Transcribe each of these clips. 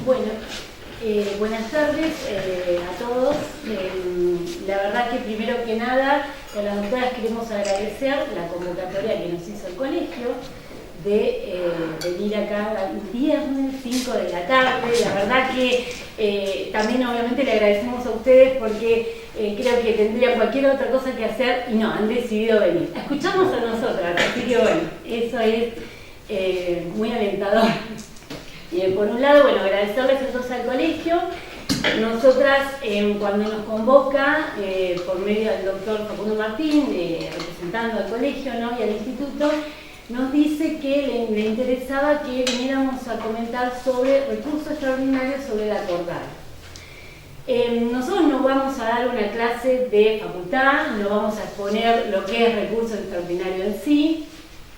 Bueno, buenas tardes a todos. La verdad que primero que nada, a las doctoras queremos agradecer la convocatoria que nos hizo el colegio de venir acá el viernes 5 de la tarde. La verdad que también obviamente le agradecemos a ustedes porque creo que tendrían cualquier otra cosa que hacer y no, han decidido venir. Escuchamos a nosotras, así que bueno, eso es muy alentador. Por un lado, bueno, agradecerles entonces al colegio. Nosotras, cuando nos convoca, por medio del doctor Facundo Martín, representando al colegio, ¿no?, y al instituto, nos dice que le interesaba que viniéramos a comentar sobre recursos extraordinarios sobre la acordada. Nosotros no vamos a dar una clase de facultad, no vamos a exponer lo que es recurso extraordinario en sí,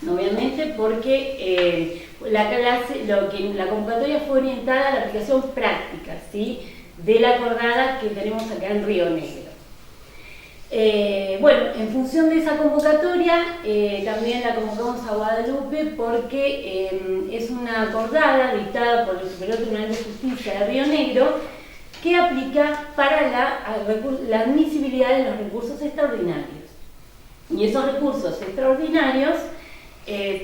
obviamente, porque la convocatoria fue orientada a la aplicación práctica, ¿sí?, de la acordada que tenemos acá en Río Negro. Bueno, en función de esa convocatoria, también la convocamos a Guadalupe porque es una acordada dictada por el Superior Tribunal de Justicia de Río Negro que aplica para la admisibilidad de los recursos extraordinarios. Y esos recursos extraordinarios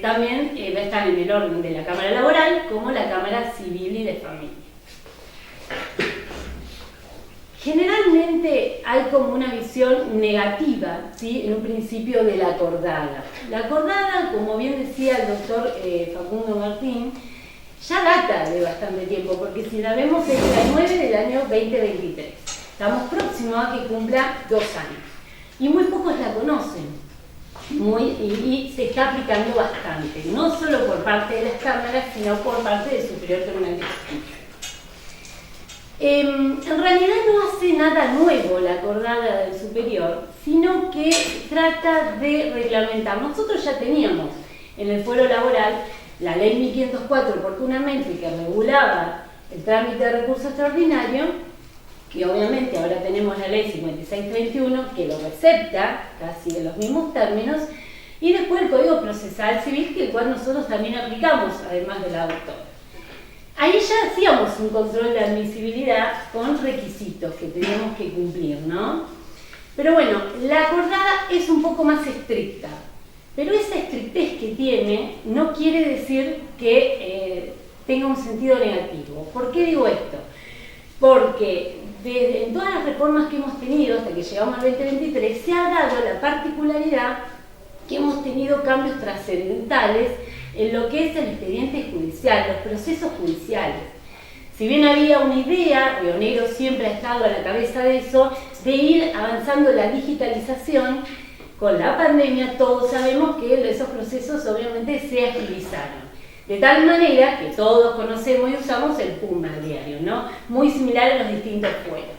también están en el orden de la Cámara Laboral como la Cámara Civil y de Familia. Generalmente hay como una visión negativa, ¿sí?, en un principio de la acordada. La acordada, como bien decía el doctor Facundo Martín, ya data de bastante tiempo, porque si la vemos es la 9 del año 2023. Estamos próximos a que cumpla 2 años. Y muy pocos la conocen. Y se está aplicando bastante, no solo por parte de las cámaras, sino por parte del Superior Tribunal de Justicia. En realidad no hace nada nuevo la acordada del Superior, sino que trata de reglamentar. Nosotros ya teníamos en el fuero laboral la ley 1504 oportunamente que regulaba el trámite de recurso extraordinario, que obviamente ahora tenemos la ley 5631 que lo recepta casi en los mismos términos, y después el Código Procesal Civil, que el cual nosotros también aplicamos, además de la doctora. Ahí ya hacíamos un control de admisibilidad con requisitos que teníamos que cumplir, ¿no? Pero bueno, la acordada es un poco más estricta, pero esa estrictez que tiene no quiere decir que tenga un sentido negativo. ¿Por qué digo esto? Porque en todas las reformas que hemos tenido hasta que llegamos al 2023 se ha dado la particularidad que hemos tenido cambios trascendentales en lo que es el expediente judicial, los procesos judiciales. Si bien había una idea, Río Negro siempre ha estado a la cabeza de eso, de ir avanzando la digitalización, con la pandemia todos sabemos que esos procesos obviamente se agilizaron. De tal manera que todos conocemos y usamos el PUM al diario, ¿no? Muy similar a los distintos fueros.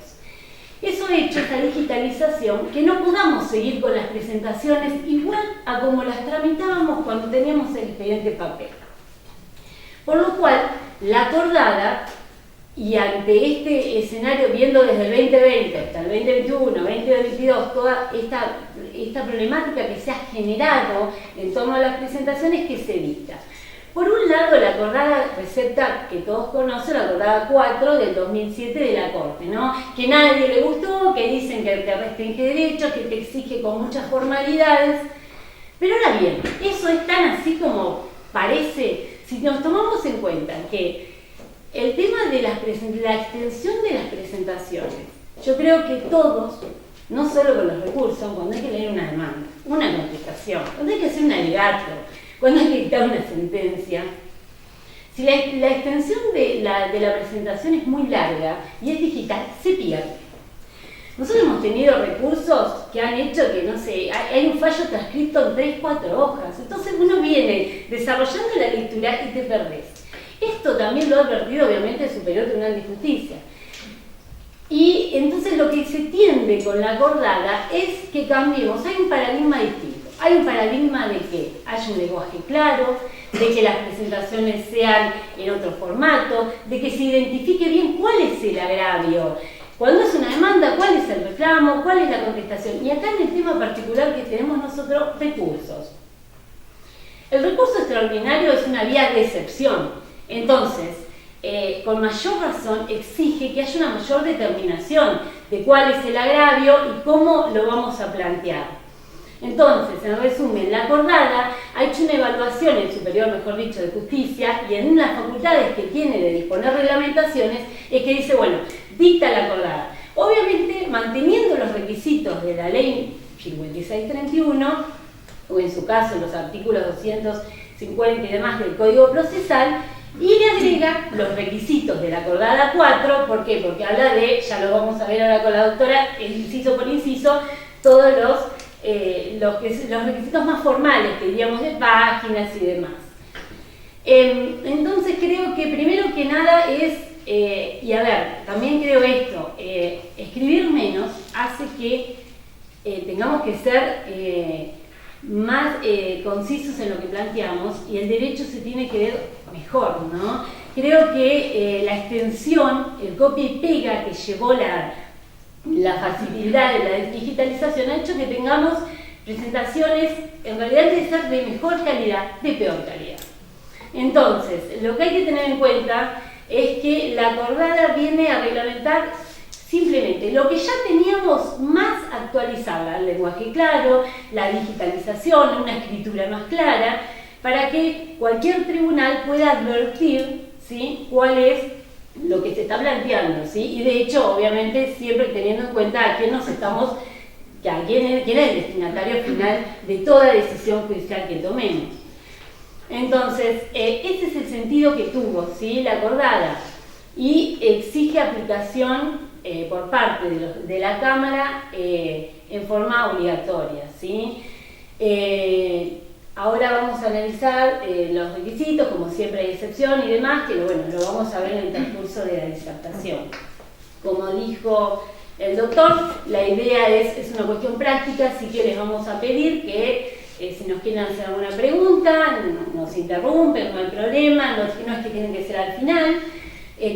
Eso ha hecho esta digitalización que no podamos seguir con las presentaciones igual a como las tramitábamos cuando teníamos el expediente papel. Por lo cual, la acordada, y ante este escenario, viendo desde el 2020 hasta el 2021, 2022, toda esta problemática que se ha generado en torno a las presentaciones que se dicta. Por un lado, la acordada recepta que todos conocen, la acordada 4 del 2007 de la Corte, ¿no?, que nadie le gustó, que dicen que te restringe derechos, que te exige con muchas formalidades. Pero ahora bien, eso es tan así como parece, si nos tomamos en cuenta que el tema de la extensión de las presentaciones, yo creo que todos, no solo con los recursos, cuando hay que leer una demanda, una contestación, cuando hay que hacer un alegato, cuando hay que dictar una sentencia, si la extensión de la presentación es muy larga y es digital, se pierde. Nosotros hemos tenido recursos que han hecho que, no sé, hay un fallo transcrito en 3, 4 hojas, entonces uno viene desarrollando la lectura y te perdés. Esto también lo ha advertido obviamente el Superior Tribunal de Justicia. Y entonces lo que se tiende con la acordada es que cambiemos, hay un paradigma distinto. Hay un paradigma de que haya un lenguaje claro, de que las presentaciones sean en otro formato, de que se identifique bien cuál es el agravio, cuando es una demanda, cuál es el reclamo, cuál es la contestación. Y acá en el tema particular que tenemos nosotros, recursos. El recurso extraordinario es una vía de excepción. Entonces, con mayor razón exige que haya una mayor determinación de cuál es el agravio y cómo lo vamos a plantear. Entonces, en resumen, la acordada ha hecho una evaluación, el superior, mejor dicho, de justicia, y en las facultades que tiene de disponer reglamentaciones, es que dice, bueno, dicta la acordada. Obviamente, manteniendo los requisitos de la ley 5631, o en su caso los artículos 250 y demás del Código Procesal, y le agrega los requisitos de la acordada 4, ¿por qué? Porque habla de, ya lo vamos a ver ahora con la doctora, inciso por inciso, todos los requisitos más formales, que diríamos de páginas y demás. Entonces creo que primero que nada es, y a ver, también creo esto, escribir menos hace que tengamos que ser más concisos en lo que planteamos y el derecho se tiene que ver mejor, ¿no? Creo que la extensión, el copia y pega que llevó la facilidad de la digitalización ha hecho que tengamos presentaciones, en realidad de ser de mejor calidad, de peor calidad. Entonces, lo que hay que tener en cuenta es que la acordada viene a reglamentar simplemente lo que ya teníamos más actualizada, el lenguaje claro, la digitalización, una escritura más clara, para que cualquier tribunal pueda advertir, ¿sí?, cuál es lo que se está planteando, ¿sí? Y de hecho, obviamente, siempre teniendo en cuenta a quién quién es el destinatario final de toda decisión judicial que tomemos. Entonces, ese es el sentido que tuvo, ¿sí?, la acordada, y exige aplicación por parte de la Cámara en forma obligatoria, ¿sí? Ahora vamos a analizar los requisitos, como siempre hay excepción y demás, que bueno, lo vamos a ver en el transcurso de la disertación. Como dijo el doctor, la idea es una cuestión práctica, así que les vamos a pedir que si nos quieren hacer alguna pregunta, nos interrumpen, no hay problema, no es que tienen que ser al final.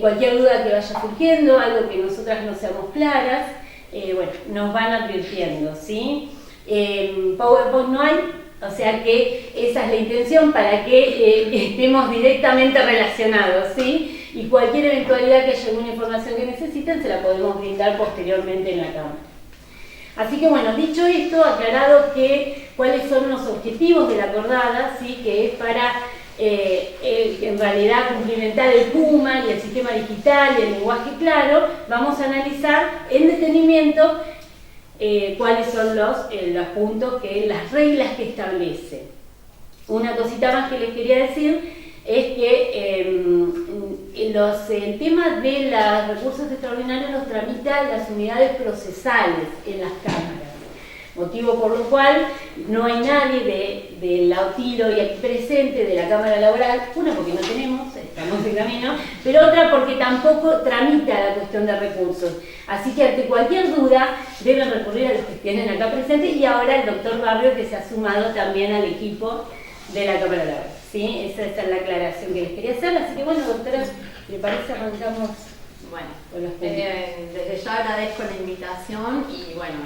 Cualquier duda que vaya surgiendo, algo que nosotras no seamos claras, bueno, nos van advirtiendo, ¿sí? PowerPoint no hay, o sea que esa es la intención para que estemos directamente relacionados, ¿sí? Y cualquier eventualidad que haya alguna información que necesiten, se la podemos brindar posteriormente en la Cámara. Así que bueno, dicho esto, aclarado cuáles son los objetivos de la acordada, ¿sí?, que es para en realidad cumplimentar el PUMA y el sistema digital y el lenguaje claro, vamos a analizar en detenimiento cuáles son los puntos, las reglas que establece. Una cosita más que les quería decir es que el tema de los recursos extraordinarios los tramitan las unidades procesales en las cámaras, motivo por lo cual no hay nadie del Autilo y aquí presente de la Cámara Laboral, una porque no tenemos, estamos en camino, pero otra porque tampoco tramita la cuestión de recursos. Así que ante cualquier duda deben recurrir a los que tienen acá presentes y ahora el doctor Barrio, que se ha sumado también al equipo de la Cámara Laboral. ¿Sí? Esa es la aclaración que les quería hacer, así que bueno, doctora, ¿le parece arrancamos? Bueno, con los puntos? desde ya agradezco la invitación y bueno,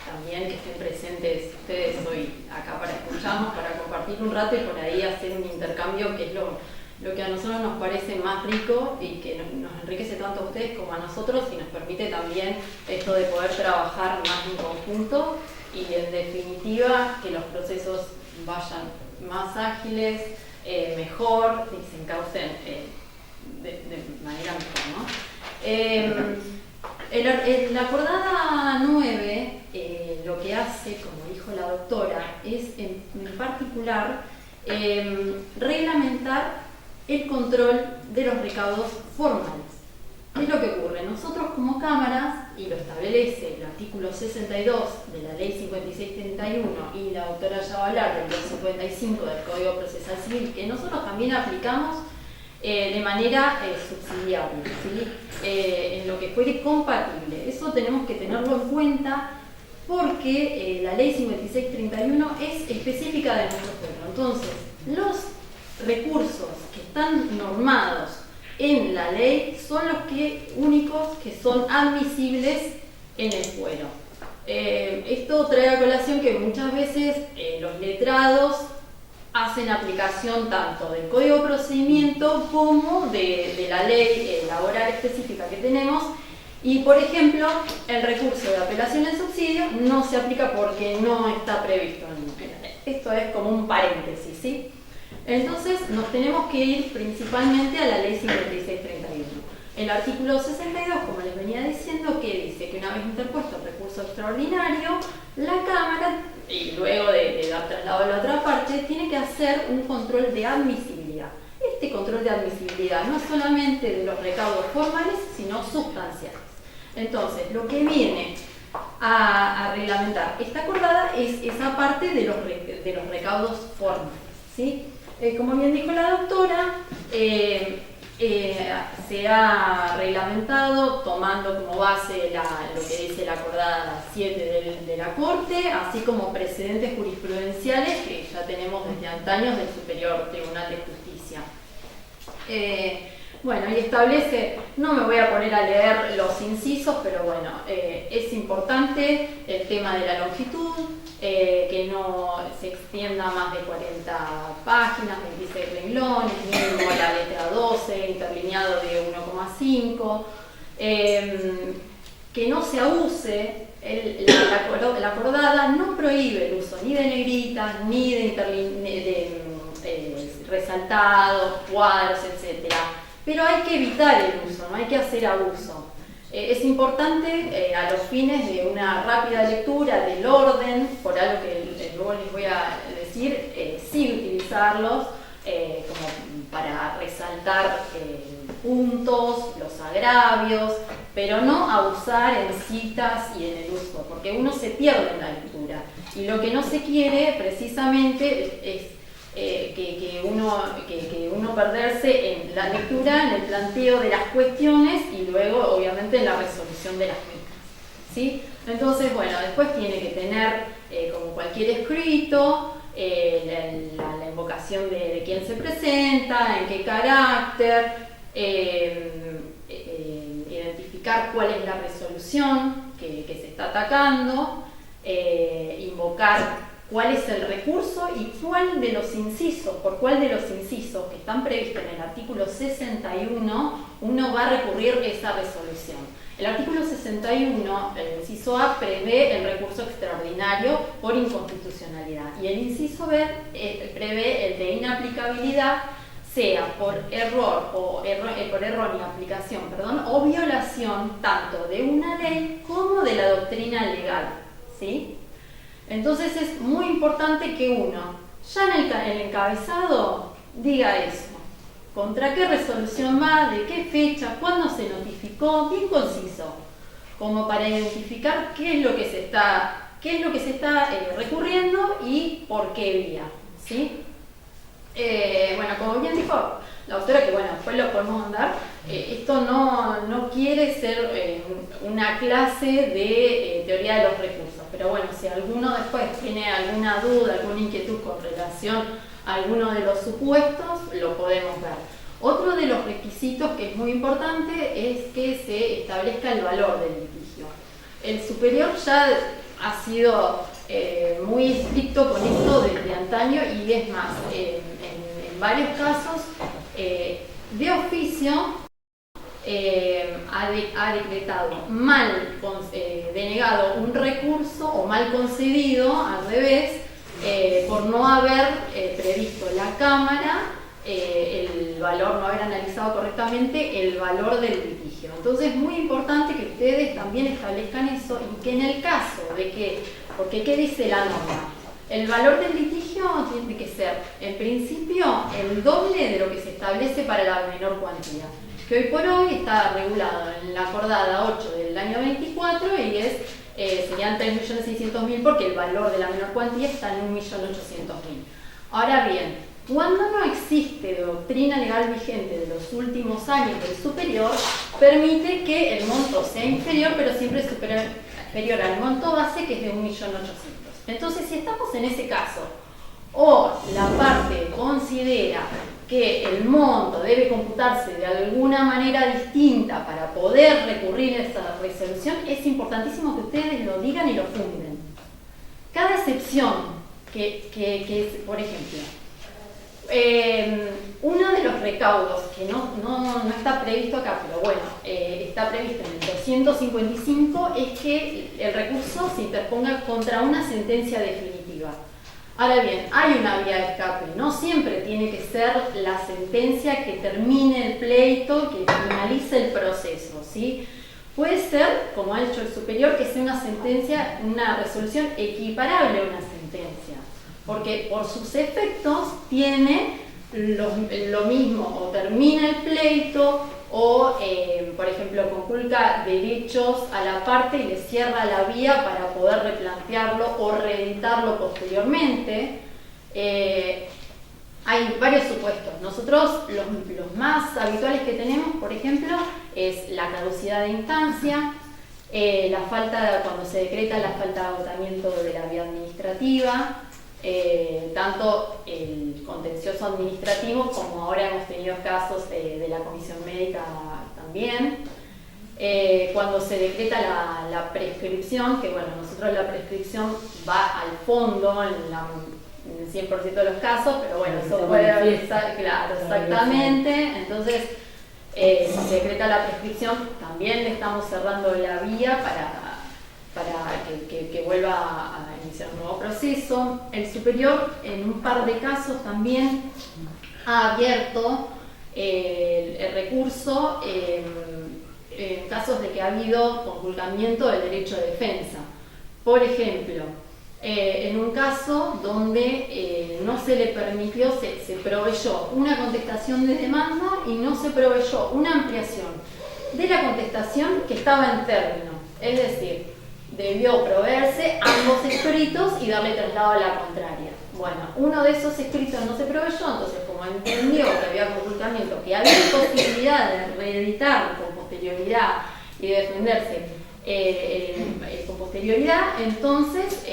también que estén presentes ustedes hoy acá para escucharnos, para compartir un rato y por ahí hacer un intercambio que es lo que a nosotros nos parece más rico y que nos enriquece tanto a ustedes como a nosotros y nos permite también esto de poder trabajar más en conjunto y en definitiva que los procesos vayan más ágiles, mejor y se encaucen de manera mejor, ¿no? La acordada 9 lo que hace, como dijo la doctora, es en particular reglamentar el control de los recaudos formales. ¿Qué es lo que ocurre? Nosotros como cámaras, y lo establece el artículo 62 de la ley 5631 y la doctora ya va a hablar del 255 del Código Procesal Civil, que nosotros también aplicamos de manera subsidiaria, ¿sí? En lo que fuere compatible. Eso tenemos que tenerlo en cuenta porque la ley 5631 es específica de nuestro pueblo. Entonces, los recursos que están normados en la ley son los únicos que son admisibles en el fuero. Esto trae a colación que muchas veces los letrados hacen aplicación tanto del código de procedimiento como de la ley laboral específica que tenemos. Y, por ejemplo, el recurso de apelación en subsidio no se aplica porque no está previsto en la ley. Esto es como un paréntesis, ¿sí? Entonces, nos tenemos que ir principalmente a la ley 5631. El artículo 62, como les venía diciendo, que dice que una vez interpuesto el recurso extraordinario, la Cámara, y luego de dar traslado a la otra parte, tiene que hacer un control de admisibilidad. Este control de admisibilidad no es solamente de los recaudos formales, sino sustanciales. Entonces, lo que viene a reglamentar esta acordada es esa parte de los recaudos formales, ¿sí? Como bien dijo la doctora, se ha reglamentado tomando como base lo que dice la acordada 7 de la Corte, así como precedentes jurisprudenciales que ya tenemos desde antaños del Superior Tribunal de Justicia. Bueno, y establece, no me voy a poner a leer los incisos, pero bueno, es importante el tema de la longitud, que no se extienda más de 40 páginas, 26 renglones, mínimo la letra 12, interlineado de 1,5, que no se abuse, la acordada no prohíbe el uso ni de negritas, ni de resaltados, cuadros, etc. Pero hay que evitar el uso, no hay que hacer abuso. Es importante a los fines de una rápida lectura del orden, por algo que luego les voy a decir, sí utilizarlos como para resaltar puntos, los agravios, pero no abusar en citas y en el uso, porque uno se pierde en la lectura. Y lo que no se quiere precisamente es que uno perderse en la lectura, en el planteo de las cuestiones y luego obviamente en la resolución de las mismas, ¿sí? Entonces, bueno, después tiene que tener, como cualquier escrito, la invocación de quién se presenta, en qué carácter, identificar cuál es la resolución que se está atacando, invocar cuál es el recurso y cuál de los incisos, por cuál de los incisos que están previstos en el artículo 61 uno va a recurrir esa resolución. El artículo 61, el inciso A, prevé el recurso extraordinario por inconstitucionalidad y el inciso B prevé el de inaplicabilidad, sea por error o por errónea aplicación, o violación tanto de una ley como de la doctrina legal, ¿sí? Entonces es muy importante que uno, ya en el encabezado, diga eso. ¿Contra qué resolución va? ¿De qué fecha? ¿Cuándo se notificó? Bien conciso, como para identificar qué es lo que se está recurriendo y por qué vía, ¿sí? Bueno, como bien dijo la autora, que bueno, después lo podemos andar, esto no quiere ser una clase de teoría de los recursos, pero bueno, si alguno después tiene alguna duda, alguna inquietud con relación a alguno de los supuestos, lo podemos ver. Otro de los requisitos que es muy importante es que se establezca el valor del litigio. El superior ya ha sido muy estricto con esto desde antaño y es más, en varios casos de oficio ha decretado denegado un recurso o mal concedido, al revés, por no haber previsto la Cámara el valor, no haber analizado correctamente el valor del litigio. Entonces es muy importante que ustedes también establezcan eso y que en el caso de que, porque ¿qué dice la norma? El valor del litigio tiene que ser, en principio, el doble de lo que se establece para la menor cuantía, que hoy por hoy está regulado en la acordada 8 del año 24 y serían 3.600.000 porque el valor de la menor cuantía está en 1.800.000. Ahora bien, cuando no existe doctrina legal vigente de los últimos años del superior, permite que el monto sea inferior, pero siempre superior al monto base, que es de 1.800.000. Entonces, si estamos en ese caso, o la parte considera que el monto debe computarse de alguna manera distinta para poder recurrir a esa resolución, es importantísimo que ustedes lo digan y lo funden. Cada excepción que por ejemplo, Uno de los recaudos que no está previsto acá, pero bueno, está previsto en el 255, es que el recurso se interponga contra una sentencia definitiva. Ahora bien, hay una vía de escape, no siempre tiene que ser la sentencia que termine el pleito, que finalice el proceso, ¿sí? Puede ser, como ha dicho el superior, que sea una sentencia, una resolución equiparable a una sentencia, porque por sus efectos tiene lo mismo, o termina el pleito, o por ejemplo conculca derechos a la parte y le cierra la vía para poder replantearlo o reeditarlo posteriormente. Hay varios supuestos. Nosotros los más habituales que tenemos, por ejemplo, es la caducidad de instancia, la falta, cuando se decreta la falta de agotamiento de la vía administrativa, tanto el contencioso administrativo como ahora hemos tenido casos de la comisión médica también. Cuando se decreta la prescripción, que bueno, nosotros la prescripción va al fondo en el 100% de los casos, pero bueno, eso puede estar, claro, exactamente. Entonces, si se decreta la prescripción, también le estamos cerrando la vía para que vuelva a iniciar un nuevo proceso. El superior, en un par de casos, también ha abierto el recurso en casos de que ha habido conculcamiento del derecho de defensa. Por ejemplo, en un caso donde no se le permitió, se proveyó una contestación de demanda y no se proveyó una ampliación de la contestación que estaba en término. Es decir, debió proveerse ambos escritos y darle traslado a la contraria. Bueno, uno de esos escritos no se proveyó, entonces como entendió que había conculcamiento, que había posibilidad de reeditar con posterioridad y de defenderse con posterioridad, entonces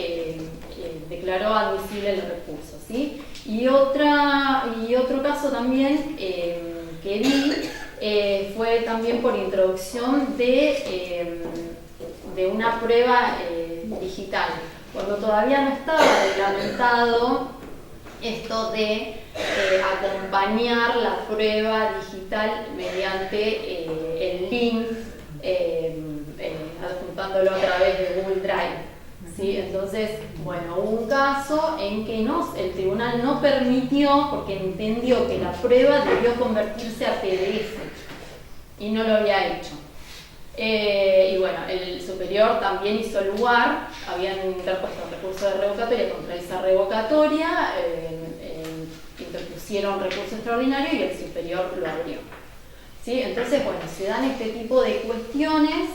declaró admisible el recurso, ¿sí? Y otro caso también que vi fue también por introducción de una prueba digital, cuando todavía no estaba reglamentado esto de acompañar la prueba digital mediante el link, adjuntándolo a través de Google Drive, ¿sí? Entonces, bueno, hubo un caso en que el tribunal no permitió, porque entendió que la prueba debió convertirse a PDF y no lo había hecho. Y bueno, el superior también hizo lugar, habían interpuesto un recurso de revocatoria contra esa revocatoria, interpusieron recurso extraordinario y el superior lo abrió, ¿sí? Entonces, bueno, se dan este tipo de cuestiones.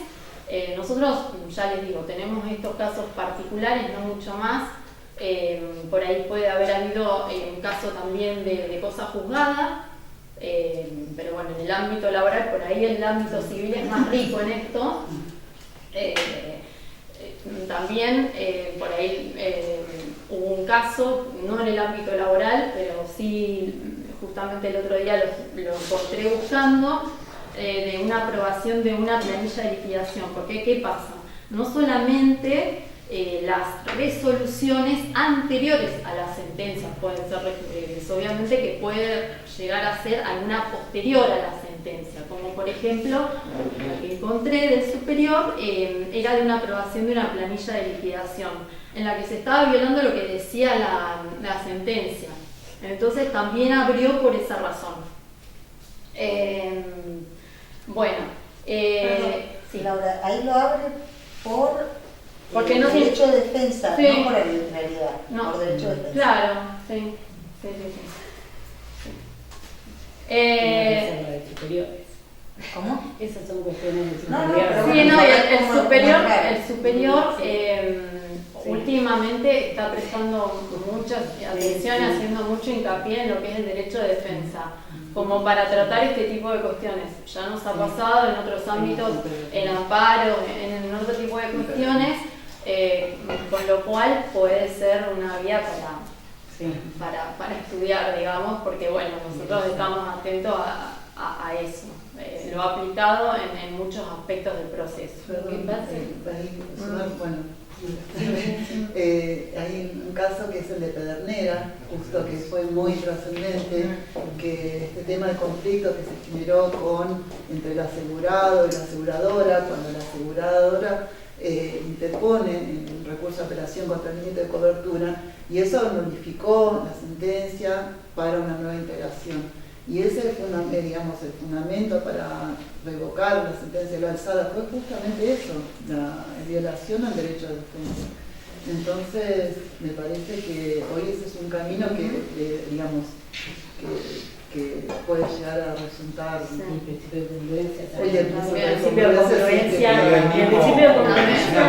Nosotros, ya les digo, tenemos estos casos particulares, no mucho más. Por ahí puede haber habido un caso también de cosa juzgada. Pero bueno, en el ámbito laboral, por ahí el ámbito civil es más rico en esto. También por ahí hubo un caso, no en el ámbito laboral, pero sí, justamente el otro día lo encontré buscando, de una aprobación de una planilla de liquidación. Porque, ¿qué pasa? No solamente las resoluciones anteriores a las sentencias pueden ser recurribles, obviamente que puede llegar a ser alguna posterior a la sentencia, como por ejemplo la que encontré del superior, era de una aprobación de una planilla de liquidación en la que se estaba violando lo que decía la sentencia. Entonces también abrió por esa razón. Bueno, sí. Laura, ahí lo abre porque no derecho de defensa, sí. no por arbitrariedad, no. Por derecho de defensa. Claro, sí. ¿Cómo? Esas son cuestiones de No, superior. pero Sí, no, bueno, el superior últimamente está prestando mucha atención, haciendo mucho hincapié en lo que es el derecho de defensa, como para tratar este tipo de cuestiones. Ya nos ha pasado en otros ámbitos, en amparo, en otro tipo de cuestiones, con lo cual puede ser una vía para estudiar, digamos, porque bueno, nosotros estamos atentos a eso. Lo ha aplicado en muchos aspectos del proceso. Perdón, bueno, Hay un caso que es el de Pedernera, justo que fue muy trascendente, que este tema de conflicto que se generó entre el asegurado y la aseguradora, cuando la aseguradora interpone en recurso de apelación contra el límite de cobertura, y eso nulificó la sentencia para una nueva integración. Y ese fue el fundamento para revocar la sentencia de la alzada fue justamente eso, la violación al derecho de defensa. Entonces, me parece que hoy ese es un camino que puede llegar a resultar. Sí, el principio de congruencia. El principio de congruencia.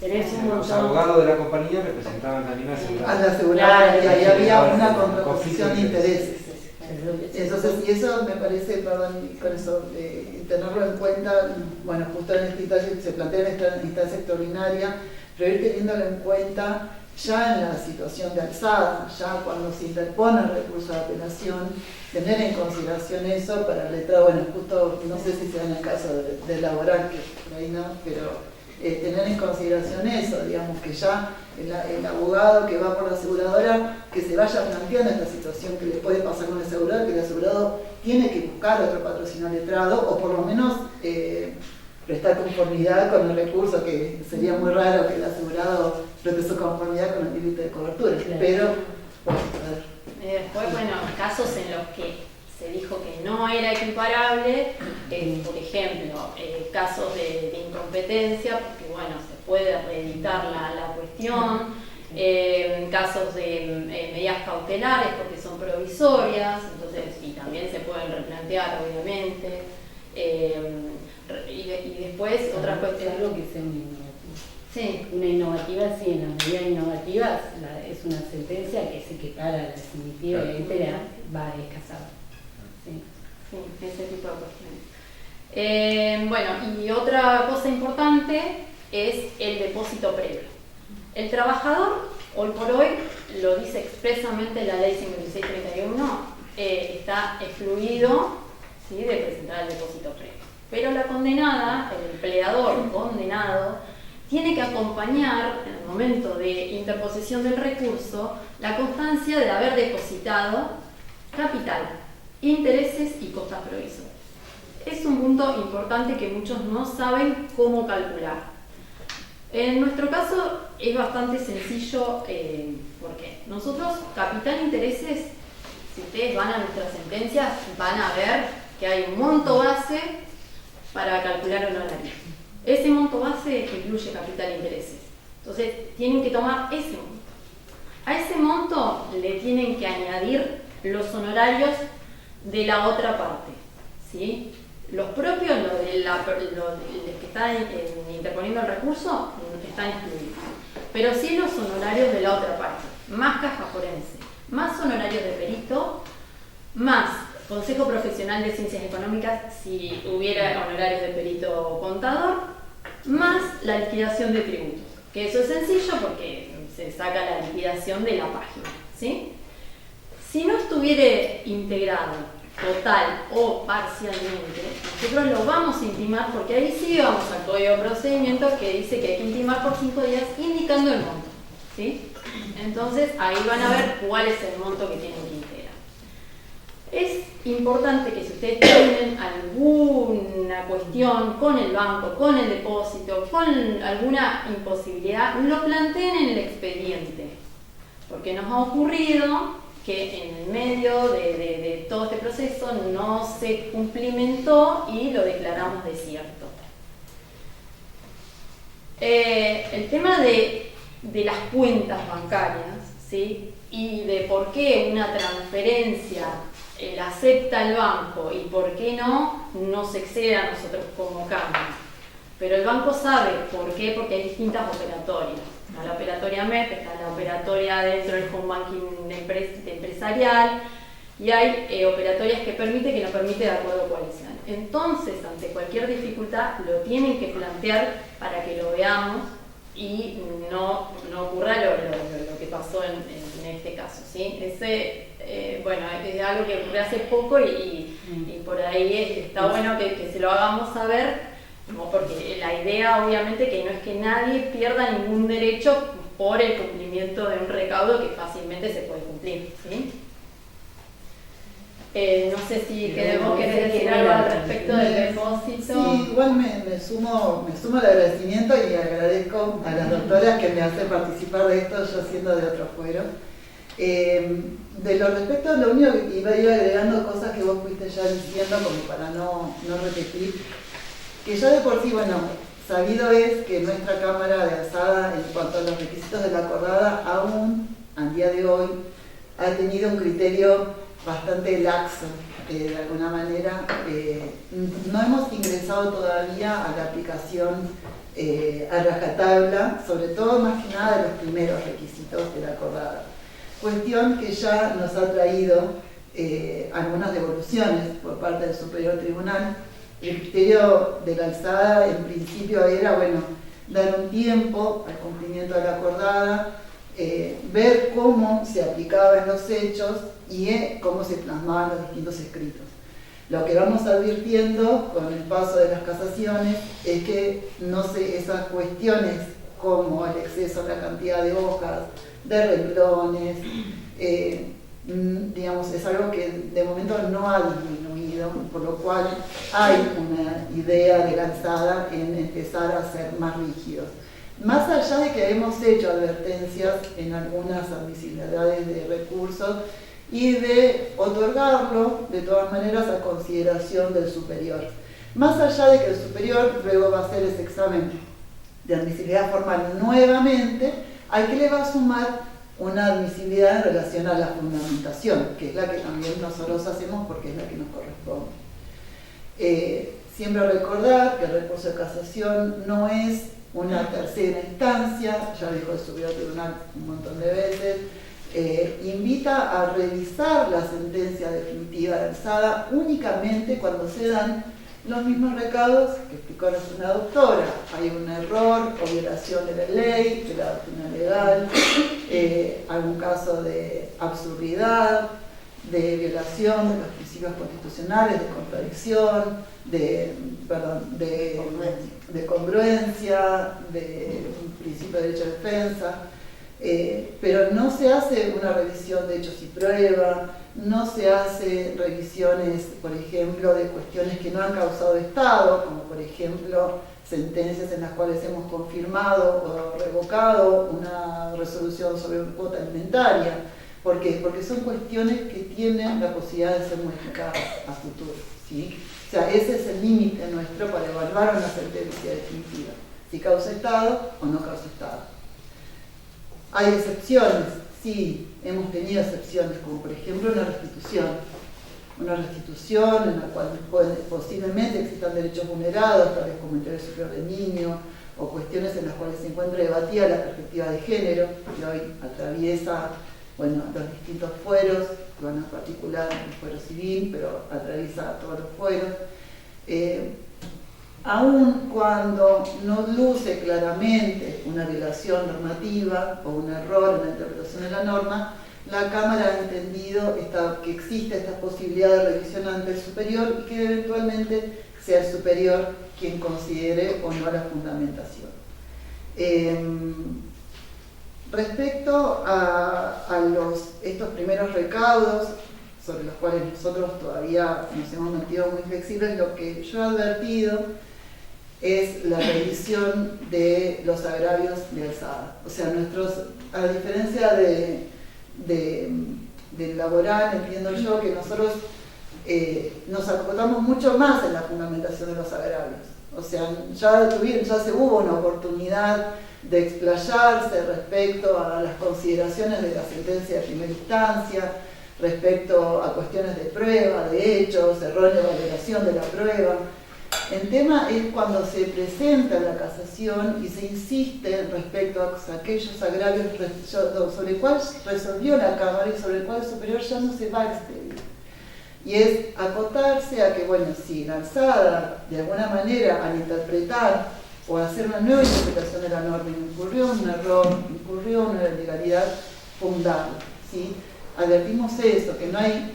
Tenés un Los montón. abogados de la compañía representaban también a A la aseguradora, Claro, y había una conflicto contraposición de intereses. Entonces, Entonces, y eso me parece, perdón, con eso, tenerlo en cuenta, bueno, justo en esta instancia se plantea en esta instancia extraordinaria, pero ir teniéndolo en cuenta ya en la situación de alzada, ya cuando se interpone el recurso de apelación, tener en consideración eso para el letrado, bueno, justo, no sé si sea en el caso de laboral, que por ahí no, pero tener en consideración eso, digamos, que ya el abogado que va por la aseguradora, que se vaya planteando esta situación que le puede pasar con el asegurado, que el asegurado tiene que buscar otro patrocinador letrado, o por lo menos prestar conformidad con el recurso, que sería muy raro que el asegurado preste su conformidad con el límite de cobertura, claro. Pero, bueno, a ver. Después, bueno, casos en los que se dijo que no era equiparable, por ejemplo, casos de incompetencia, porque bueno, se puede reeditar la cuestión, casos de medidas cautelares porque son provisorias, entonces, y también se pueden replantear, obviamente, y después otra cuestión. Algo que sea una innovativa. Sí. Una innovativa, sí, en las medidas innovativas es una sentencia que se equipara a la definitiva y entera va escasada. Sí, ese tipo de cuestiones. Bueno, y otra cosa importante es el depósito previo. El trabajador, hoy por hoy, lo dice expresamente la ley 5631, está excluido, ¿sí?, de presentar el depósito previo. Pero la condenada, el empleador condenado, tiene que acompañar, en el momento de interposición del recurso, la constancia de haber depositado capital, intereses y costas provisorias. Es un punto importante que muchos no saben cómo calcular. En nuestro caso es bastante sencillo, porque nosotros, capital e intereses, si ustedes van a nuestras sentencias, van a ver que hay un monto base para calcular un honorario. Ese monto base incluye capital e intereses. Entonces, tienen que tomar ese monto. A ese monto le tienen que añadir los honorarios de la otra parte, ¿sí? Los propios, los que están interponiendo el recurso, están excluidos. Pero sí los honorarios de la otra parte, más caja forense, más honorarios de perito, más Consejo Profesional de Ciencias Económicas, si hubiera honorarios de perito contador, más la liquidación de tributos. Que eso es sencillo porque se saca la liquidación de la página, ¿sí? Si no estuviera integrado total o parcialmente, nosotros lo vamos a intimar, porque ahí sí vamos al código de procedimiento que dice que hay que intimar por 5 días indicando el monto, ¿sí? Entonces ahí van a ver cuál es el monto que tienen que integrar. Es importante que si ustedes tienen alguna cuestión con el banco, con el depósito, con alguna imposibilidad, lo planteen en el expediente, porque nos ha ocurrido que en el medio de todo este proceso no se cumplimentó y lo declaramos desierto. El tema de las cuentas bancarias, ¿sí?, y de por qué una transferencia la acepta el banco y por qué no nos excede a nosotros como Cámara. Pero el banco sabe por qué, porque hay distintas operatorias. Está la operatoria MEP, está la operatoria dentro del home banking empresarial, y hay operatorias que permite, que no permite, de acuerdo a cuáles sean. Entonces, ante cualquier dificultad, lo tienen que plantear para que lo veamos y no ocurra lo que pasó en este caso, ¿sí? Bueno, es algo que ocurrió hace poco y por ahí está bueno que se lo hagamos saber, ¿no? Porque la idea obviamente que no es que nadie pierda ningún derecho por el cumplimiento de un recaudo que fácilmente se puede cumplir, ¿sí? No sé si vos querés decir algo al respecto del depósito. Sí, igual me sumo al agradecimiento y agradezco a las doctoras que me hacen participar de esto, yo siendo de otro fuero. De lo respecto, lo único que iba a ir agregando cosas que vos fuiste ya diciendo como para no repetir, que ya de por sí, bueno, sabido es que nuestra Cámara de Alzada en cuanto a los requisitos de la acordada aún, al día de hoy, ha tenido un criterio bastante laxo, de alguna manera. No hemos ingresado todavía a la aplicación a rajatabla, sobre todo más que nada de los primeros requisitos de la acordada. Cuestión que ya nos ha traído algunas devoluciones por parte del Superior Tribunal. El criterio de la alzada en principio era, bueno, dar un tiempo al cumplimiento de la acordada, ver cómo se aplicaba en los hechos y cómo se plasmaban los distintos escritos. Lo que vamos advirtiendo con el paso de las casaciones es que esas cuestiones como el exceso de la cantidad de hojas, de renglones, digamos, es algo que de momento no ha disminuido, por lo cual hay una idea de la alzada en empezar a ser más rígidos. Más allá de que hemos hecho advertencias en algunas admisibilidades de recursos y de otorgarlo de todas maneras a consideración del superior. Más allá de que el superior luego va a hacer ese examen de admisibilidad formal nuevamente, al que le va a sumar una admisibilidad en relación a la fundamentación, que es la que también nosotros hacemos porque es la que nos corresponde. Siempre recordar que el recurso de casación no es una tercera instancia, ya dijo el Superior Tribunal un montón de veces, invita a revisar la sentencia definitiva de alzada únicamente cuando se dan los mismos recaudos que explicó la señora doctora. Hay un error o violación de la ley, de la doctrina legal, algún caso de absurdidad, de violación de los principios constitucionales, de contradicción, de congruencia, de principio de derecho de defensa, pero no se hace una revisión de hechos y prueba, no se hace revisiones, por ejemplo, de cuestiones que no han causado estado, como por ejemplo sentencias en las cuales hemos confirmado o revocado una resolución sobre cuota alimentaria. ¿Por qué? Porque son cuestiones que tienen la posibilidad de ser modificadas a futuro, ¿sí? O sea, ese es el límite nuestro para evaluar una sentencia definitiva, si causa estado o no causa estado. Hay excepciones, sí, hemos tenido excepciones, como por ejemplo una restitución en la cual posiblemente existan derechos vulnerados, tales como el interés superior del niño, o cuestiones en las cuales se encuentra debatida la perspectiva de género, que hoy atraviesa, bueno, los distintos fueros, que van a particular el fuero civil, pero atraviesa todos los fueros. Aun cuando no luce claramente una violación normativa o un error en la interpretación de la norma, la Cámara ha entendido que existe esta posibilidad de revisión ante el superior y que eventualmente sea el superior quien considere o no la fundamentación. Respecto a estos primeros recaudos, sobre los cuales nosotros todavía nos hemos metido muy flexibles, lo que yo he advertido es la revisión de los agravios de alzada. O sea, a diferencia del laboral, entiendo yo que nosotros nos acotamos mucho más en la fundamentación de los agravios. O sea, ya se hubo una oportunidad de explayarse respecto a las consideraciones de la sentencia de primera instancia, respecto a cuestiones de prueba, de hechos, errónea valoración de la prueba. El tema es cuando se presenta la casación y se insiste respecto a aquellos agravios sobre el cual resolvió la Cámara y sobre el cual el superior ya no se va a expedir. Y es acotarse a que, bueno, si la alzada, de alguna manera, al interpretar o hacer una nueva interpretación de la norma, incurrió en un error, incurrió en una ilegalidad, fundarla, ¿sí? Advertimos eso, que no hay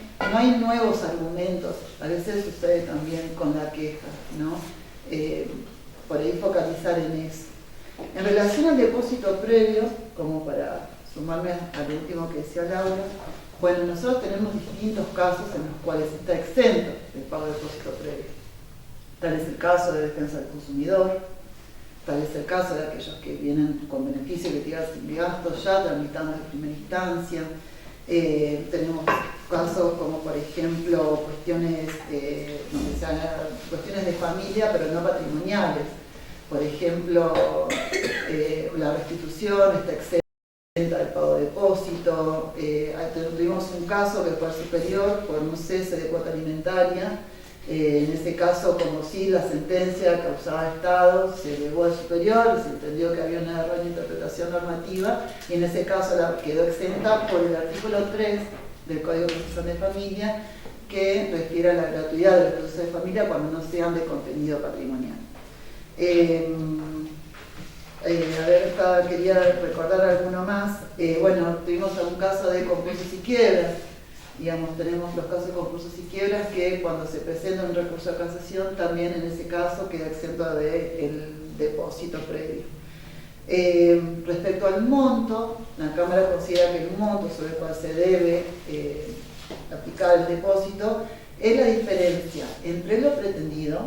nuevos argumentos, a veces sucede también con la queja, ¿no? por ahí focalizar en eso. En relación al depósito previo, como para sumarme al último que decía Laura, bueno, nosotros tenemos distintos casos en los cuales está exento el pago de depósito previo. Tal es el caso de defensa del consumidor, tal es el caso de aquellos que vienen con beneficio que tiran sin gastos ya tramitando en primera instancia. Tenemos casos como por ejemplo cuestiones de familia pero no patrimoniales. Por ejemplo, la restitución está exenta del pago de depósito. Tuvimos un caso que fue superior por un cese de cuota alimentaria. En ese caso, como si la sentencia causaba Estado, se elevó al superior, se entendió que había una errónea interpretación normativa y en ese caso quedó exenta por el artículo 3 del Código Procesal de Familia, que refiere a la gratuidad de los procesos de familia cuando no sean de contenido patrimonial. Quería recordar alguno más. Bueno, tuvimos algún caso de concursos y quiebras. Digamos, tenemos los casos de concursos y quiebras que cuando se presenta un recurso de casación, también en ese caso queda exento del depósito previo. Respecto al monto, la Cámara considera que el monto sobre el cual se debe aplicar el depósito es la diferencia entre lo pretendido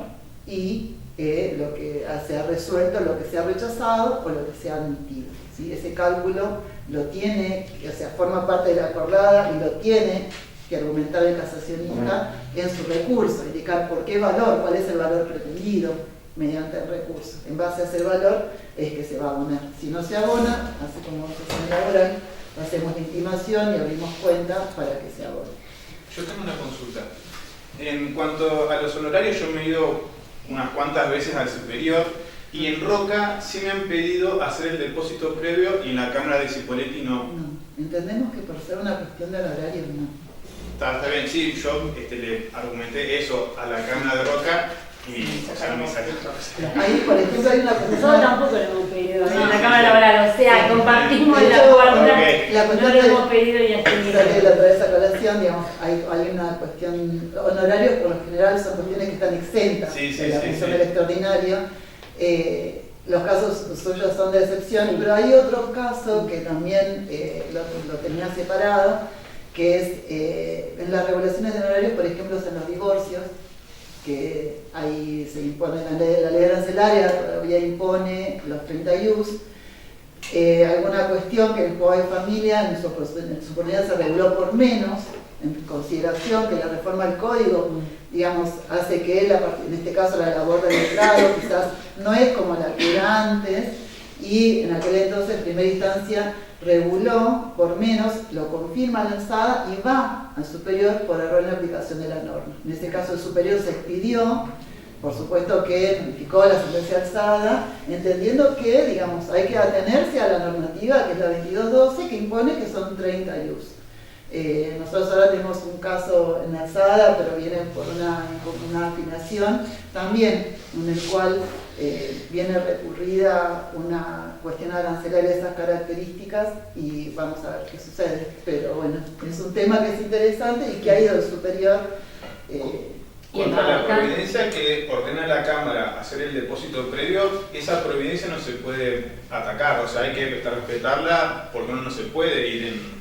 y lo que se ha resuelto, lo que se ha rechazado o lo que se ha admitido. ¿Sí? Ese cálculo lo tiene, o sea, forma parte de la acordada y lo tiene que argumentar el casacionista en su recurso, indicar por qué valor, cuál es el valor pretendido mediante el recurso. En base a ese valor es que se va a abonar. Si no se abona, así como en laboral, hacemos la intimación y abrimos cuenta para que se abone. Yo tengo una consulta. En cuanto a los honorarios, yo me he ido unas cuantas veces al superior y en Roca sí me han pedido hacer el depósito previo y en la Cámara de Cipolletti no. No, entendemos que por ser una cuestión de horario no. Está bien, sí, yo le argumenté eso a la Cámara de Roca y ya no me salió otra cosa. Ahí, por ejemplo, hay una cuestión. Nosotros tampoco lo hemos pedido en la Cámara Laboral, o sea, compartimos la cuarta, la no cuestión lo hemos pedido y así sale la otra vez a colación, digamos, hay una cuestión, honorarios por lo general son cuestiones que están exentas de la función del extraordinario. Los casos suyos son de excepción, pero hay otro caso que también lo tenía separado, que es en las regulaciones de honorarios, por ejemplo, en los divorcios, que ahí se impone la ley arancelaria, todavía impone los 30 IUs. Alguna cuestión que el juego de familia en su oportunidad se reguló por menos, en consideración que la reforma del código, digamos, hace que él, en este caso la labor del letrado, quizás no es como la que era antes, y en aquel entonces, en primera instancia, reguló por menos, lo confirma la alzada y va al superior por error en la aplicación de la norma. En este caso, el superior se expidió, por supuesto que notificó la sentencia alzada, entendiendo que, digamos, hay que atenerse a la normativa, que es la 2212, que impone que son 30 IUs. Nosotros ahora tenemos un caso en alzada, pero viene por una afinación también, en el cual viene recurrida una cuestión arancelaria de esas características y vamos a ver qué sucede. Pero bueno, es un tema que es interesante y que ha ido al superior. Contra la providencia que ordena la Cámara hacer el depósito previo, esa providencia no se puede atacar, o sea, hay que respetarla porque uno no se puede ir en,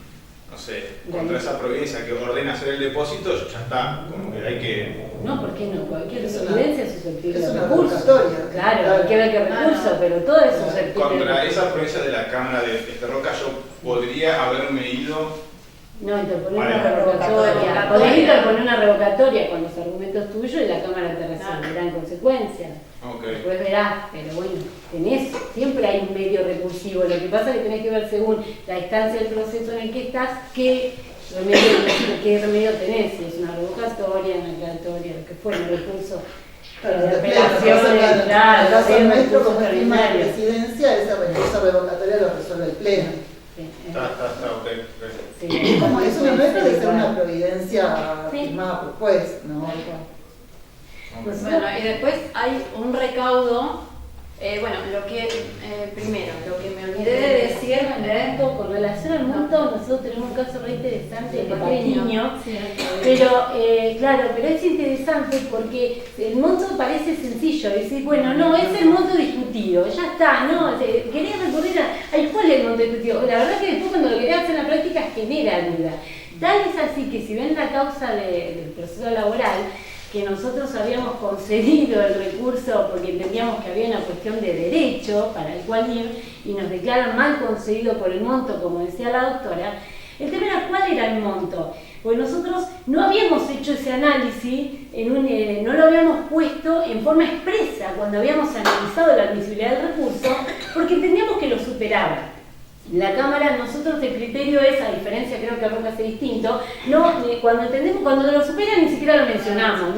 no sé, contra esa providencia que ordena hacer el depósito, ya está, como que hay que... No, ¿por qué no? Cualquier providencia es susceptible de recurso. Revocatoria. Claro, hay que ver qué recurso, pero todo es susceptible. Contra esa providencia de la Cámara de Roca yo podría haberme ido... No, interponer una revocatoria. Podés interponer una revocatoria con los argumentos tuyos y la Cámara te resolverá en consecuencia. Okay. Después verás, pero bueno, siempre hay un medio recursivo. Lo que pasa es que tenés que ver según la distancia del proceso en el que estás, qué remedio tenés, si es una revocatoria, una aclaratoria, lo que fuera, un recurso. Claro, el caso nuestro, como es firma de presidencia, esa revocatoria lo resuelve el Pleno. Ok. Sí, como eso no debe ser una providencia firmada por juez, ¿no? Pues bueno, y después hay un recaudo Bueno, primero, lo que me olvidé de decir... Con relación al monto, nosotros tenemos un caso re interesante de Patiño. Patiño, pero claro, pero es interesante porque el monto parece sencillo, decir, bueno, no, es el monto discutido, ya está, ¿no? Quería recurrir a ¿cuál es el monto discutido? La verdad que después cuando lo quería hacer en la práctica genera duda. Tal es así que si ven la causa del proceso laboral, que nosotros habíamos concedido el recurso porque entendíamos que había una cuestión de derecho para el cual ir y nos declaran mal concedido por el monto, como decía la doctora, el tema era cuál era el monto. Pues nosotros no habíamos hecho ese análisis, no lo habíamos puesto en forma expresa cuando habíamos analizado la admisibilidad del recurso, porque entendíamos que lo superaba. La Cámara, nosotros el criterio es, a diferencia, creo que Roca hace distinto, cuando lo supera ni siquiera lo mencionamos,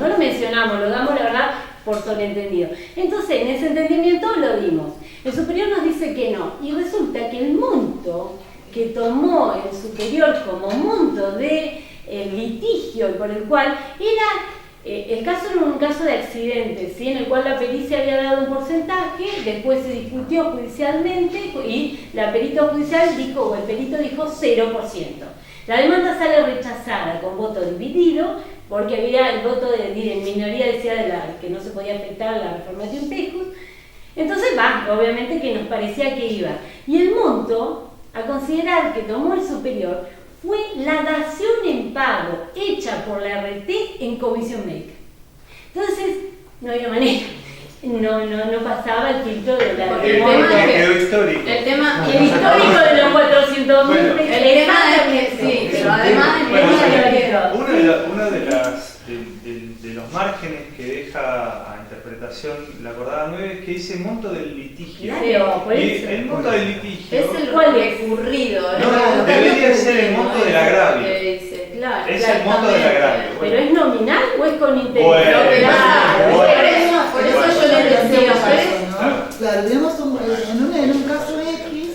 lo damos la verdad por sobreentendido. Entonces, en ese entendimiento lo dimos. El superior nos dice que no, y resulta que el monto que tomó el superior como monto de litigio y por el cual era... el caso era un caso de accidente, ¿sí? En el cual la pericia había dado un porcentaje, después se discutió judicialmente y la perito judicial dijo, o el perito dijo 0%. La demanda sale rechazada con voto dividido, porque había el voto de minoría, decía que no se podía afectar la reforma de Impejus. Entonces, obviamente que nos parecía que iba. Y el monto, a considerar que tomó el superior, fue la dación en pago hecha por la RT en comisión médica. Entonces, no había manera, no pasaba el filtro de la Porque el tema es que histórico. el tema el histórico de los 400.000 Bueno, pesos. el tema es que sí, pero además el Bueno, tema es que uno de los márgenes que deja a interpretación la acordada 9 es que dice monto del litigio. Claro, por Y eso. el monto del litigio es el ¿Cuál es? recurrido. No, debería ser el monto del agravio. Claro, Es el monto del agravio. ¿Pero es nominal o es con interés? Bueno, Claro, bueno. por eso yo le decía, Claro, teníamos en un caso X,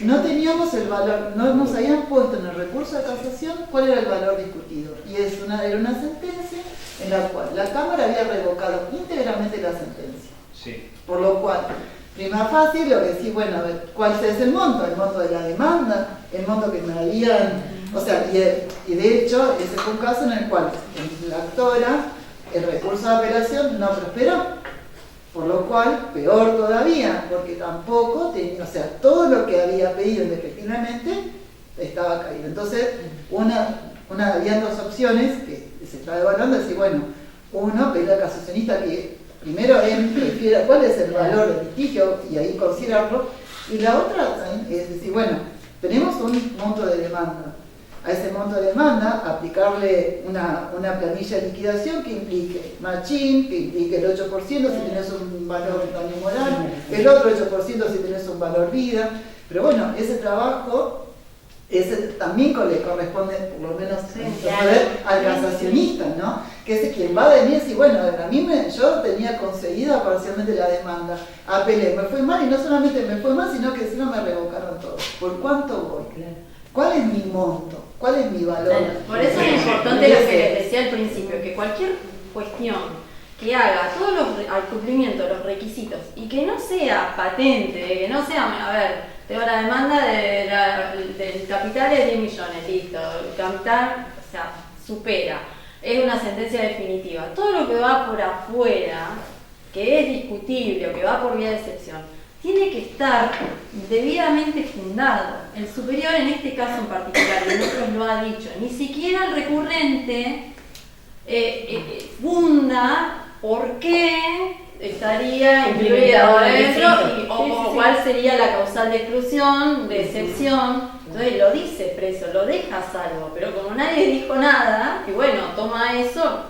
no teníamos el valor, no nos habían puesto en el recurso de casación cuál era el valor discutido. Y era una sentencia en la cual la Cámara había revocado íntegramente la sentencia. Sí. Por lo cual, prima fácil, lo que sí, bueno, ¿cuál es el monto? El monto de la demanda, el monto que me habían, o sea, y de hecho, ese fue un caso en el cual la actora, el recurso de apelación no prosperó. Por lo cual, peor todavía, porque tampoco tenía, o sea, todo lo que había pedido indefectiblemente estaba caído. Entonces, habían dos opciones que se estaba evaluando, es decir, bueno, uno, pedir al casacionista que primero él prefiera cuál es el valor del litigio y ahí considerarlo, y la otra es decir, bueno, tenemos un monto de demanda. A ese monto de demanda, aplicarle una planilla de liquidación que implique matching, que implique el 8% si tenés un valor daño moral, el otro 8% si tenés un valor vida. Pero bueno, ese trabajo también le corresponde, por lo menos, al casacionista, ¿no? Que es quien va a venir y decir, bueno, yo tenía concedida parcialmente la demanda, apelé, me fue mal y no solamente me fue mal, sino que encima me revocaron todo. ¿Por cuánto voy? Claro. ¿Cuál es mi monto? ¿Cuál es mi valor? Bueno, por eso es importante lo que les decía al principio, que cualquier cuestión que haga al cumplimiento de los requisitos y que no sea patente, que no sea, a ver, tengo la demanda del capital de 10 millones, listo, el capital, o sea, supera, es una sentencia definitiva. Todo lo que va por afuera, que es discutible o que va por vía de excepción, tiene que estar debidamente fundado. El superior en este caso en particular, y nosotros lo ha dicho, ni siquiera el recurrente funda por qué estaría incluido adentro o cuál sería la causal de exclusión, de excepción. Entonces lo dice preso, lo deja a salvo, pero como nadie dijo nada, y bueno, toma eso,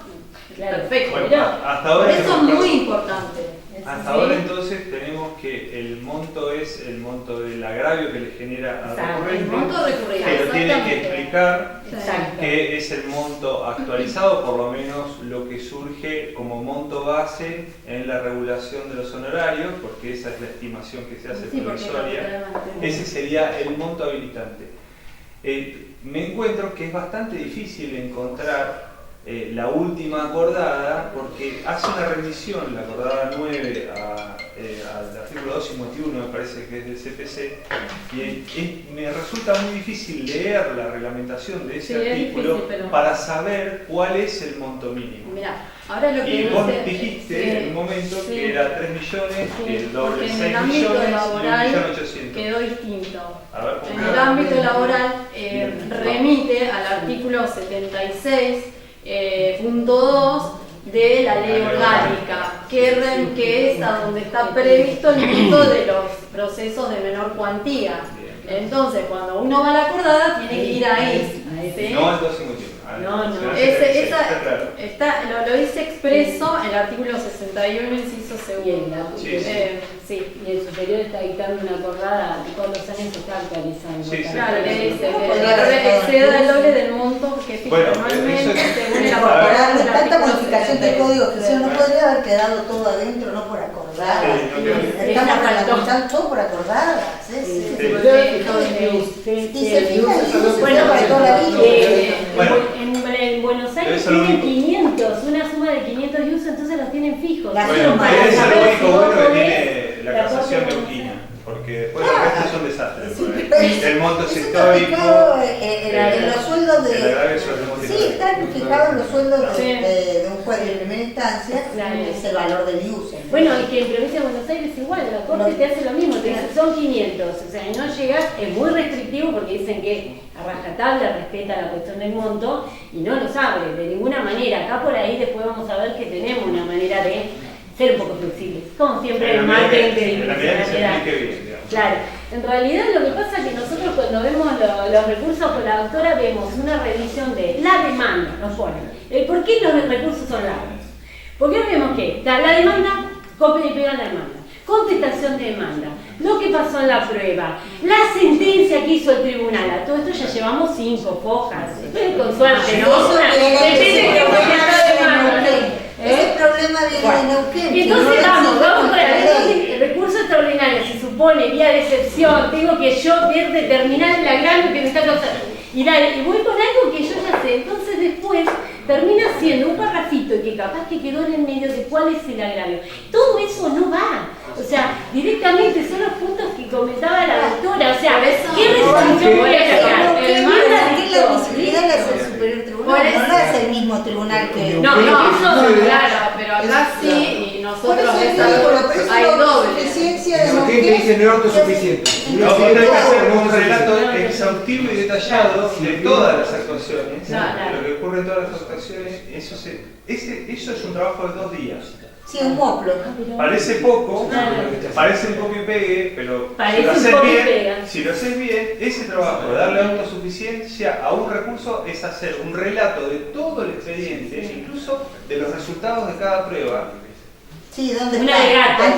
claro, perfecto. Bueno, hasta ahora por eso es muy importante. Hasta ahora entonces tenemos que el monto es el monto del agravio que le genera al recurrente, el monto recurrido, pero tiene que explicar Exacto. que es el monto actualizado, por lo menos lo que surge como monto base en la regulación de los honorarios, porque esa es la estimación que se hace provisoria. Ese sería el monto habilitante. Me encuentro que es bastante difícil encontrar la última acordada, porque hace una remisión, la acordada 9, al artículo 251, me parece que es del CPC, y me resulta muy difícil leer la reglamentación de ese artículo difícil, para saber cuál es el monto mínimo. Mirá, ahora lo que y vos dijiste en un momento que era 3 millones, que el doble 6 millones y 1.800.000. Quedó distinto. A ver, en el ámbito laboral remite al artículo 76.2 de la ley orgánica, que es a donde está previsto el monto de los procesos de menor cuantía. Entonces, cuando uno va a la acordada, tiene que ir ahí. ¿sí? No al 251. No, lo dice expreso el artículo 61, inciso segundo. Sí. Y el superior está dictando una acordada de todos los años, se está actualizando. Claro, le dice que exceda el doble del monto que fija normalmente según la acordada. De tanta modificación de código que no podría haber quedado todo adentro, no por acordada. Estamos reglamentando todo por acordada. Y se fija en Buenos Aires tienen 500, una suma de 500 de uso, entonces los tienen fijos. Bueno, es lo único bueno que tiene la casación de Uquina, porque después el resto son desastres. El monto es histórico. En los sueldos de. Sí, están fijados los sueldos de un juez de primera instancia, es el valor del uso. Bueno, y que en provincia de Buenos Aires igual, la Corte te hace lo mismo, te dice son 500, o sea, no llegas, es muy restrictivo porque dicen que a rajatabla respeta la cuestión del monto y no los abre de ninguna manera. Acá por ahí después vamos a ver que tenemos una manera de ser un poco flexibles, como siempre el marketing de discrecionalidad. Claro, en realidad lo que pasa es que nosotros cuando vemos los recursos con la doctora vemos una revisión de la demanda, nos ponen. ¿Por qué los recursos son largos? Porque vemos que está la demanda, copia y pega la demanda, contestación de demanda, lo que pasó en la prueba, la sentencia que hizo el tribunal, a todo esto ya llevamos 5 hojas, con suerte, ¿no? Depende de cómo está la demanda. Ese problema viene de Neuquén. Y entonces vamos para el recurso extraordinario, se supone, vía de excepción, tengo que yo determinar el agravio que me está causando. Y voy con algo que yo ya sé, entonces después termina siendo un parrafito que capaz que quedó en el medio de cuál es el agravio. Todo eso no va. O sea, directamente son los puntos que comentaba la doctora. O sea, ¿qué resolución voy a sacar? La visibilidad la hace el superior tribunal, no la hace el mismo tribunal que... No, eso claro, pero acá sí, y nosotros hay doble. No dice no es autosuficiente. No, hay que hacer un relato exhaustivo y detallado de todas las actuaciones, de lo que ocurre en todas las actuaciones. Eso es un trabajo de 2 días. Sí, un moplo. Parece poco, parece un copio y pegue, pero si lo haces bien, ese trabajo de darle autosuficiencia a un recurso es hacer un relato de todo el expediente, incluso de los resultados de cada prueba. Sí, ¿dónde un alegato. No es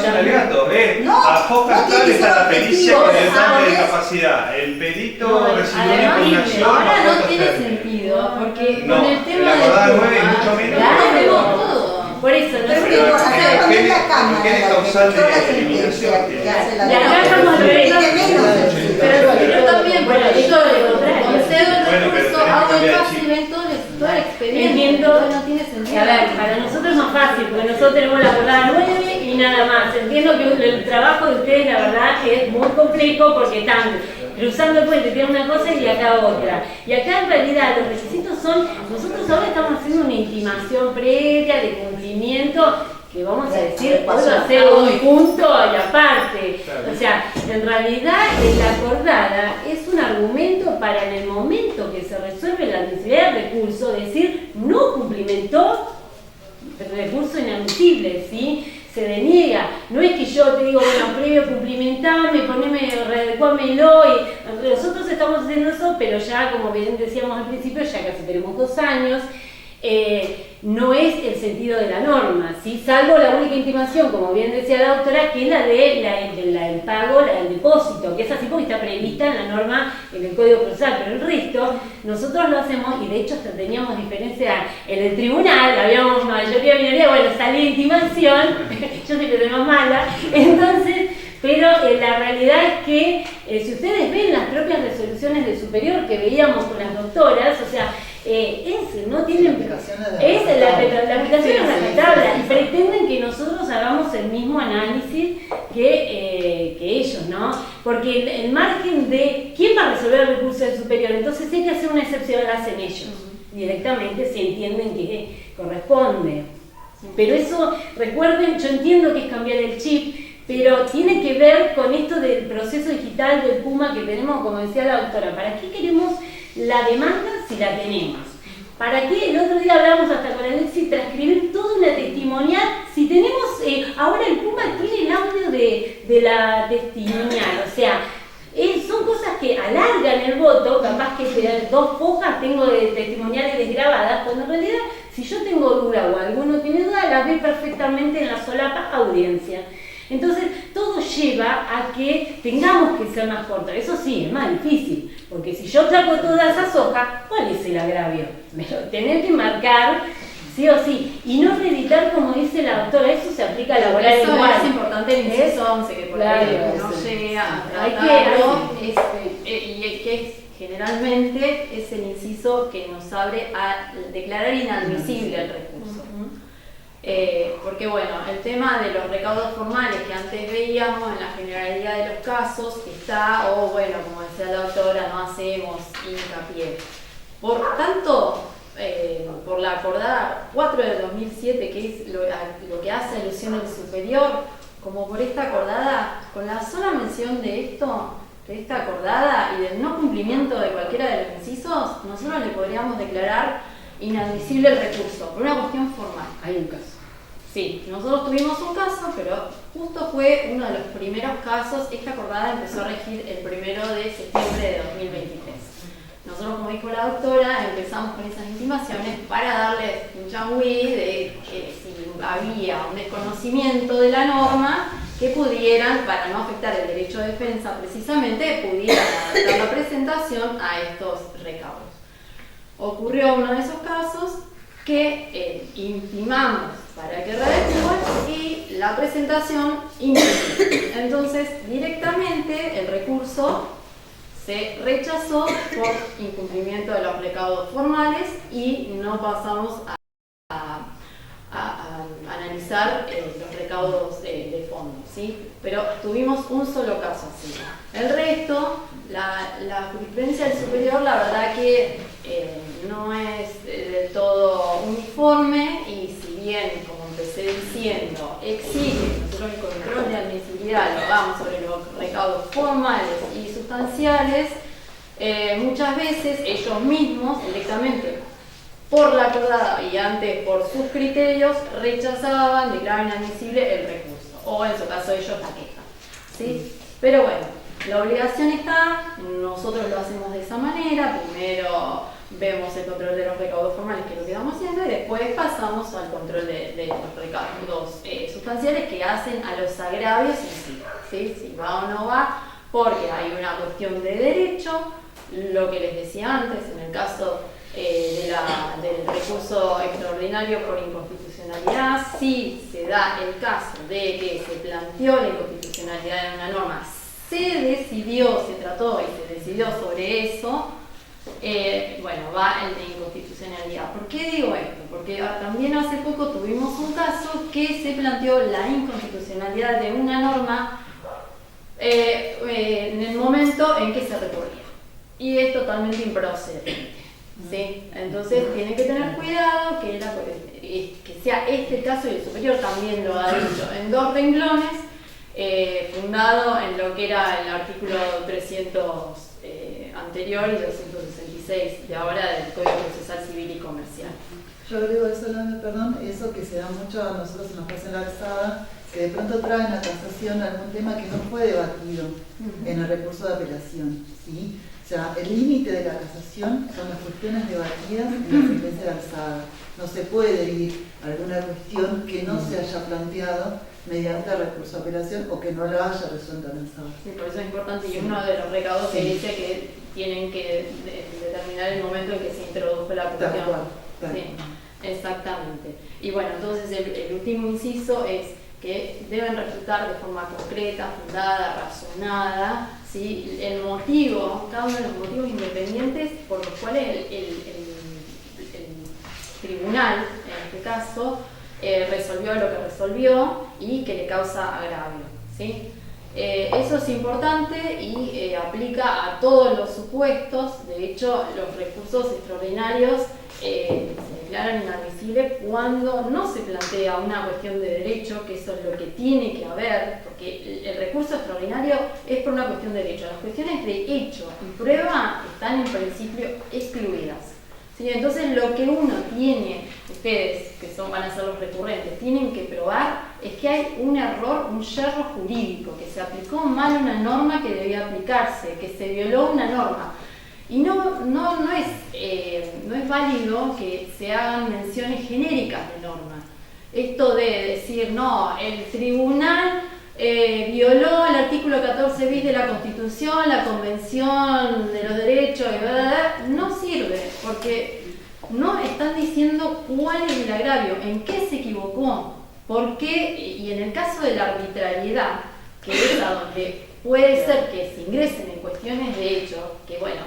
un alegato, a foca tal está la pericia con el tanque de capacidad. El perito recibió una impugnación. Ahora no tiene sentido, porque con el tema la acordada 9 es mucho menos. vemos todo. Por eso, no sé. ¿Qué es causal de eliminación? Pero también, bueno, yo concedo el recurso, hago el caso y ven todo el expediente. No tiene sentido. A ver, para nosotros es más fácil, porque nosotros tenemos la acordada 9 y nada más. Entiendo que el trabajo de ustedes, la verdad, es muy complejo porque están cruzando el puente, tienen una cosa y acá otra. Y acá en realidad los requisitos son, nosotros ahora estamos haciendo una intimación previa de cumplimiento que vamos a decir, puedo hacer un punto y aparte. O sea, en realidad la acordada es un argumento para en el momento que se resuelve la admisibilidad del recurso, decir, no cumplimentó el recurso inadmisible, ¿sí? Se deniega, no es que yo te digo, bueno, previo cumplimentarme, poneme, readecuámelo, y nosotros estamos haciendo eso, pero ya, como bien decíamos al principio, ya casi tenemos 2 años, no es el sentido de la norma, ¿sí? Salvo la única intimación, como bien decía la doctora, que es la del pago, la del depósito, que es así porque está prevista en la norma, en el Código Procesal, pero el resto nosotros lo hacemos, y de hecho hasta teníamos diferencia en el tribunal, habíamos mayoría minoría, bueno, salí de intimación, yo siempre soy más mala, entonces, pero la realidad es que si ustedes ven las propias resoluciones del superior que veíamos con las doctoras, o sea, no tienen... La aplicación es respetable y pretenden que nosotros hagamos el mismo análisis que ellos, ¿no? Porque el margen de quién va a resolver el recurso del superior, entonces hay que hacer una excepción, la hacen ellos directamente si entienden que corresponde. Pero eso, recuerden, yo entiendo que es cambiar el chip, pero tiene que ver con esto del proceso digital del PUMA que tenemos, como decía la doctora. ¿Para qué queremos la demanda si la tenemos? ¿Para qué? El otro día hablamos hasta con Alexis, transcribir toda una testimonial. Si tenemos, ahora el PUMA tiene el audio de la testimonial, o sea, son cosas que alargan el voto, capaz que 2 hojas tengo de testimoniales desgrabadas, cuando en realidad, si yo tengo duda o alguno tiene duda, la ve perfectamente en la solapa audiencia. Entonces, todo lleva a que tengamos que ser más cortos. Eso sí, es más difícil, porque si yo saco todas esas hojas, ¿cuál es el agravio? Tener que marcar sí o sí, y no reeditar como dice la doctora, eso se aplica a laboral igual. Eso es importante el inciso 11, que por ahí no llega a tratarlo, y que generalmente es el inciso que nos abre a declarar inadmisible el recurso. Porque bueno, el tema de los recaudos formales que antes veíamos en la generalidad de los casos está, o bueno, como decía la doctora, no hacemos hincapié. Por tanto, por la acordada 4 de 2007, que es lo que hace alusión al superior, como por esta acordada, con la sola mención de esto, de esta acordada y del no cumplimiento de cualquiera de los incisos, nosotros le podríamos declarar inadmisible el recurso, por una cuestión formal. Hay un caso. Sí, nosotros tuvimos un caso, pero justo fue uno de los primeros casos. Esta acordada empezó a regir el 1 de septiembre de 2023. Nosotros, como dijo la doctora, empezamos con esas intimaciones para darles un changüí de que si había un desconocimiento de la norma, que pudieran, para no afectar el derecho de defensa precisamente, pudieran adaptar la presentación a estos recaudos. Ocurrió uno de esos casos que intimamos para que redactúen y la presentación impidió. Entonces, directamente el recurso se rechazó por incumplimiento de los recaudos formales y no pasamos a analizar los recaudos de fondo, ¿sí? Pero tuvimos un solo caso así. El resto, la jurisprudencia del superior, la verdad que no es del todo uniforme, y si bien, como empecé diciendo, exige nosotros el control de admisibilidad lo hagamos sobre los recaudos formales y sustanciales, muchas veces ellos mismos directamente por la acordada y antes por sus criterios rechazaban, declaraban inadmisible el recurso, o en su caso ellos la queja, ¿sí? Pero bueno, la obligación está, nosotros lo hacemos de esa manera. Primero vemos el control de los recaudos formales, que es lo que estamos haciendo, y después pasamos al control de los recaudos sustanciales, que hacen a los agravios en sí, ¿sí? Si va o no va, porque hay una cuestión de derecho, lo que les decía antes, en el caso del recurso extraordinario por inconstitucionalidad, si se da el caso de que se planteó la inconstitucionalidad de una norma, se decidió, se trató y se decidió sobre eso, bueno, va el de inconstitucionalidad. ¿Por qué digo esto? Porque también hace poco tuvimos un caso que se planteó la inconstitucionalidad de una norma en el momento en que se recurría, y es totalmente improcedente, ¿sí? Entonces tienen que tener cuidado que sea este caso, y el superior también lo ha dicho en 2 renglones, fundado en lo que era el artículo 300 anterior y 266 de ahora del Código Procesal Civil y Comercial. Yo agrego eso, perdón, eso que se da mucho a nosotros en la fase en la alzada, que de pronto traen a casación algún tema que no fue debatido en el recurso de apelación, ¿sí? O sea, el límite de la casación son las cuestiones debatidas en la sentencia de alzada. No se puede ir a alguna cuestión que no se haya planteado mediante recurso de apelación o que no la haya resuelto en alzada. Sí, por eso es importante, y uno de los recaudos que dice que tienen que determinar el momento en que se introdujo la cuestión. Tal cual. Sí, exactamente. Y bueno, entonces el último inciso es que deben refutar de forma concreta, fundada, razonada, ¿sí? El motivo, cada uno de los motivos independientes por los cuales tribunal, en este caso, resolvió lo que resolvió y que le causa agravio, ¿sí? Eso es importante y aplica a todos los supuestos. De hecho, los recursos extraordinarios se declaran inadmisibles cuando no se plantea una cuestión de derecho, que eso es lo que tiene que haber, porque el recurso extraordinario es por una cuestión de derecho. Las cuestiones de hecho y prueba están en principio excluidas. ¿Sí? Entonces lo que uno tiene, ustedes que van a ser los recurrentes, tienen que probar es que hay un error, un yerro jurídico, que se aplicó mal una norma que debía aplicarse, que se violó una norma. Y no es válido que se hagan menciones genéricas de norma. Esto de decir, no, el tribunal violó el artículo 14 bis de la Constitución, la Convención de los Derechos, no sirve, porque no están diciendo cuál es el agravio, en qué se equivocó, por qué, y en el caso de la arbitrariedad, que es a donde puede ser que se ingresen en cuestiones de hecho, que bueno,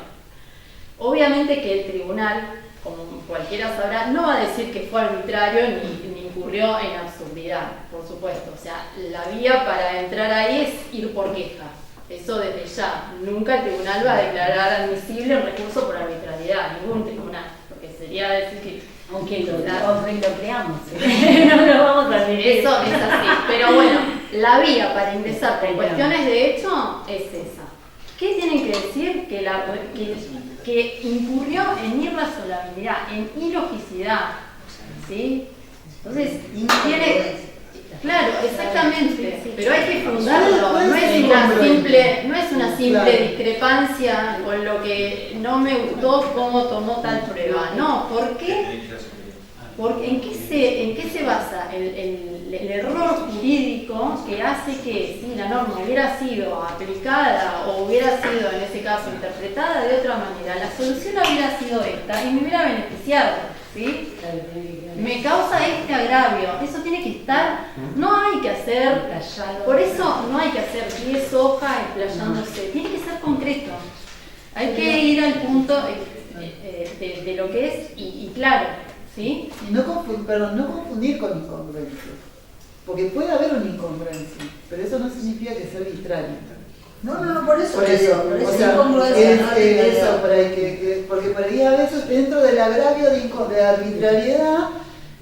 obviamente que el tribunal, como cualquiera sabrá, no va a decir que fue arbitrario ni incurrió en absurdidad, por supuesto. O sea, la vía para entrar ahí es ir por queja. Eso desde ya. Nunca el tribunal va a declarar admisible un recurso por arbitrariedad, ningún tribunal, porque sería decir que... Aunque lo creamos, no lo vamos a admitir. Eso es así. Pero bueno, la vía para ingresar por cuestiones de hecho es esa. ¿Qué tienen que decir? Que incurrió en irrazonabilidad, en ilogicidad, ¿sí? Entonces, claro, exactamente, pero hay que fundarlo, no es una simple discrepancia con lo que no me gustó cómo tomó tal prueba, no, ¿por qué? ¿En qué se basa el error jurídico que hace que si la norma hubiera sido aplicada o hubiera sido en ese caso interpretada de otra manera, la solución hubiera sido esta y me hubiera beneficiado, ¿sí? Me causa este agravio, eso tiene que estar, no hay que hacer, por eso no hay que hacer 10 hojas explayándose, tiene que ser concreto, hay que ir al punto de lo que es y claro. ¿Sí? Y no confundir con incongruencias, porque puede haber una incongruencia, pero eso no significa que sea arbitrario. No, por eso te digo, por eso incongruencia. Porque por ahí a veces dentro del agravio de arbitrariedad,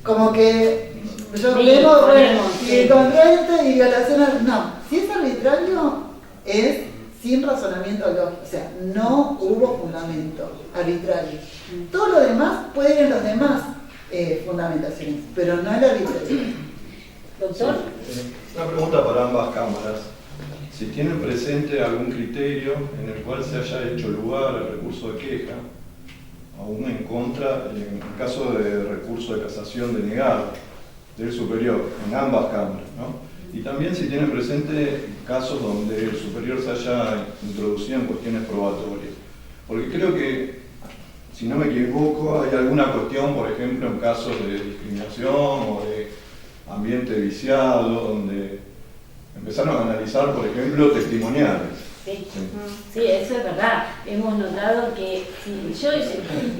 como que yo vemos incongruente y violación. No, si es arbitrario es sin razonamiento lógico, o sea, no hubo fundamento arbitrario. Todo lo demás puede ir en los demás fundamentaciones, pero no en la arbitrariedad. Doctor. Una pregunta para ambas cámaras. Si tienen presente algún criterio en el cual se haya hecho lugar al recurso de queja, aún en contra, en caso de recurso de casación denegado del superior, en ambas cámaras, ¿no? Y también si tienen presente casos donde el superior se haya introducido en cuestiones probatorias. Porque creo que, si no me equivoco, hay alguna cuestión, por ejemplo, en casos de discriminación o de ambiente viciado, donde empezaron a analizar, por ejemplo, testimoniales. Sí, eso es verdad. Hemos notado que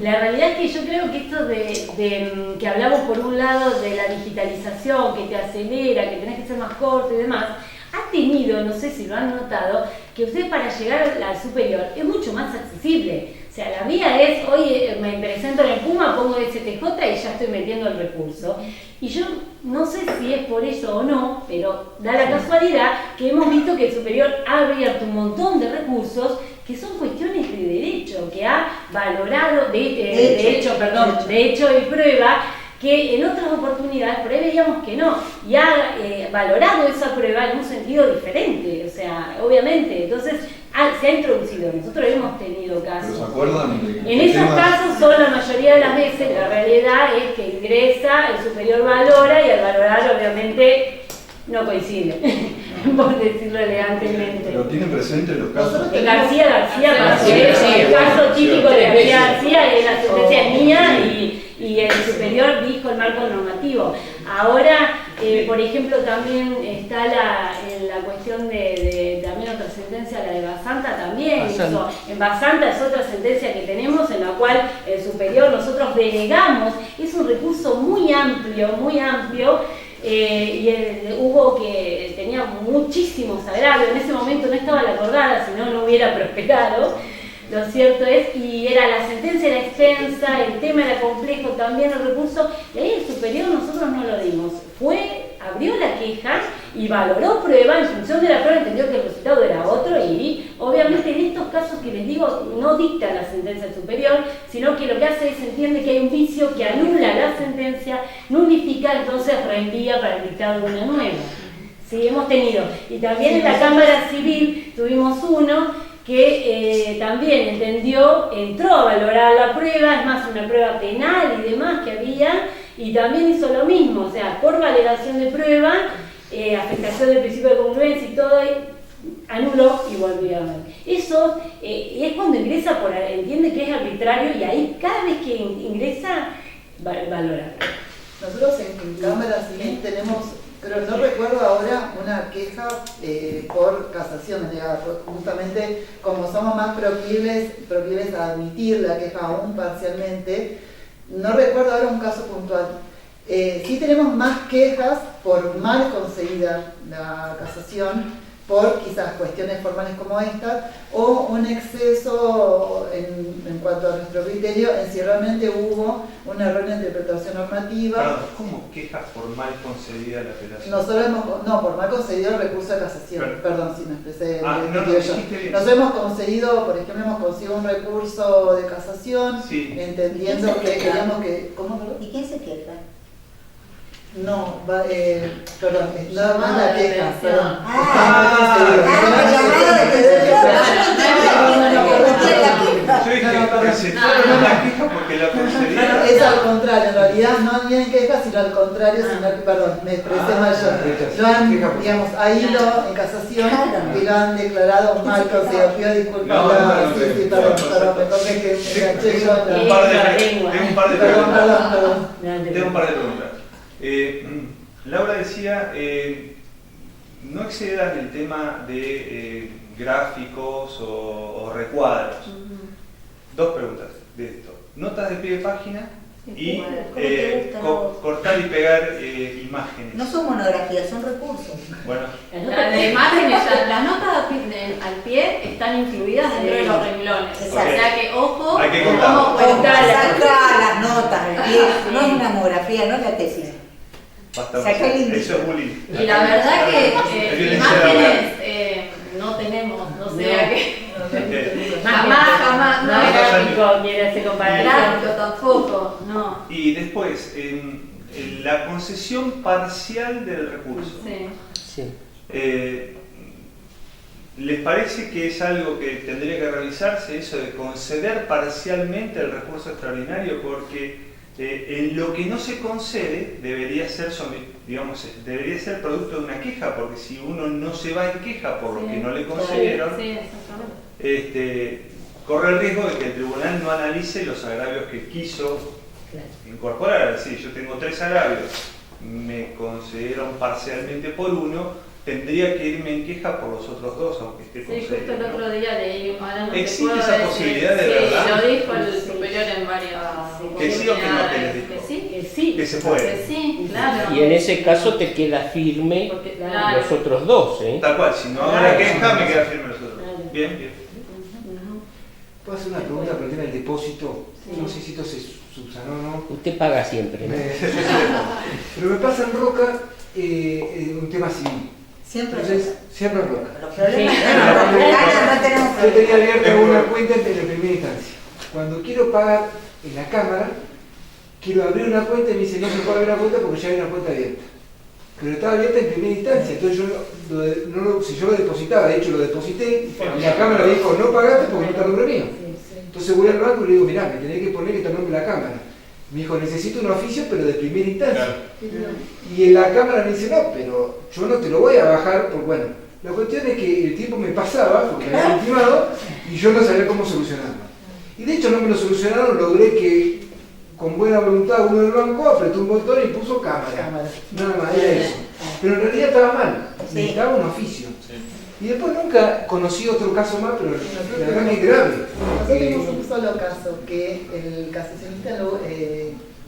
la realidad es que yo creo que esto de que hablamos por un lado de la digitalización, que te acelera, que tenés que ser más corto y demás, ha tenido, no sé si lo han notado, que ustedes para llegar al superior es mucho más accesible. O sea, la vía es, hoy me presento en el PUMA, pongo STJ y ya estoy metiendo el recurso. Y yo no sé si es por eso o no, pero da la casualidad que hemos visto que el superior ha abierto un montón de recursos que son cuestiones de derecho, que ha valorado, de hecho y prueba, que en otras oportunidades por ahí veíamos que no, y ha valorado esa prueba en un sentido diferente, o sea, obviamente, entonces se ha introducido, nosotros hemos tenido casos. ¿Pero se acuerdan? En esos casos son la mayoría de las veces, la realidad es que ingresa, el superior valora y al valorar obviamente no coincide, por decirlo elegantemente. Pero tienen presente los casos. García, el caso típico de García es la sentencia mía y el superior dijo el marco normativo. Ahora, por ejemplo, también está la cuestión de también otra sentencia, la de Basanta también. también hizo. En Basanta es otra sentencia que tenemos en la cual el superior nosotros denegamos. Es un recurso muy amplio, hubo que tenía muchísimos agravios. En ese momento no estaba la acordada, si no, no hubiera prosperado. Lo cierto es, y la sentencia era extensa, el tema era complejo también, el recurso, y ahí el superior nosotros no lo dimos. Abrió la queja y valoró prueba, en función de la prueba entendió que el resultado era otro, y obviamente en estos casos que les digo, no dicta la sentencia del superior, sino que lo que hace es entiende que hay un vicio que anula la sentencia, nulifica, entonces reenvía para el dictado de una nueva. Sí, hemos tenido. Y también en la Cámara Civil tuvimos uno que también entró a valorar la prueba, es más una prueba penal y demás que había, y también hizo lo mismo, o sea, por validación de prueba, afectación del principio de congruencia y todo, anuló y volvió a ver. Eso es cuando ingresa, entiende que es arbitrario, y ahí cada vez que ingresa, valora. Nosotros en Cámara Civil tenemos, pero no recuerdo ahora, una queja por casación denegada, justamente como somos más proclives a admitir la queja aún parcialmente. No recuerdo ahora un caso puntual. Sí tenemos más quejas por mal concedida la casación, por quizás cuestiones formales como estas, o un exceso en cuanto a nuestro criterio, en si realmente hubo un error en interpretación normativa. Perdón, ¿cómo quejas por mal concedida la apelación? Nosotros por mal concedido el recurso de casación. Perdón si me expresé. Nosotros hemos concedido, por ejemplo, un recurso de casación, sí, entendiendo que queríamos que... ¿Cómo? ¿Y quién se queja? No, perdón, nada más la queja, perdón. Es al contrario, en realidad no había queja, sino al contrario, perdón, me expresé mal yo. Lo han, digamos, ha ido en casación y lo han declarado mal concedido. Pido disculpas. Perdón, me toqué que me enganché yo. Tengo un par de preguntas. Laura decía, no excedan el tema de gráficos o recuadros. Dos preguntas de esto. Notas de pie de página y cortar y pegar imágenes. No son monografías, son recursos. Bueno. Las imágenes, las notas al pie están incluidas dentro de los renglones. O sea que, ojo, hay que cómo las notas al pie. No es una monografía, no es la tesis. Eso es bullying. Y la verdad que imágenes no tenemos, no sé a qué. Jamás, no es gráfico, quiere hacer comparación. Gráfico tampoco, no. Y después, la concesión parcial del recurso. Sí. ¿Les parece que es algo que tendría que revisarse, eso de conceder parcialmente el recurso extraordinario? Porque en lo que no se concede debería ser producto de una queja, porque si uno no se va en queja por lo que no le concedieron, corre el riesgo de que el tribunal no analice los agravios que quiso incorporar. Es decir, yo tengo 3 agravios, me concedieron parcialmente por uno, tendría que irme en queja por los otros 2, aunque esté concedido. Sí, justo el otro día leí un ¿Existe esa posibilidad de verdad? Sí, lo dijo el superior en varias ¿Que sí o que no? Que les dijo. Que sí. Que se puede. Que sí, claro. Y en ese caso te queda firme los otros 2, ¿eh? Tal cual, si no hago la queja me queda firme los otros 2. Bien. ¿Puedo hacer una pregunta por el tema del depósito? Sí. No sé si esto se subsanó o no. Usted paga siempre, ¿no? Pero me pasa en Roca un tema civil. Siempre en Roca. Los problemas no tenemos problemas. Yo tenía abierta una cuenta en primera instancia. Cuando quiero pagar en la Cámara, quiero abrir una cuenta y me dice no se puede abrir una cuenta porque ya hay una cuenta abierta. Pero estaba abierta en primera instancia, entonces si yo lo depositaba, de hecho lo deposité, y la Cámara me dijo no pagaste porque no está el nombre mío. Entonces voy al banco y le digo, mirá, me tenés que poner que está el nombre de la Cámara. Me dijo, necesito un oficio pero de primera instancia. Y en la Cámara me dice, no, pero yo no te lo voy a bajar, porque bueno, la cuestión es que el tiempo me pasaba, porque me habían intimado, y yo no sabía cómo solucionarlo. Y de hecho no me lo solucionaron, logré que con buena voluntad uno del banco apretó un botón y puso cámara. Nada más, era eso. Pero en realidad estaba mal, necesitaba un oficio. Y después nunca conocí otro caso más, pero la verdad que es grave. Nosotros tuvimos un solo caso, que el casacionista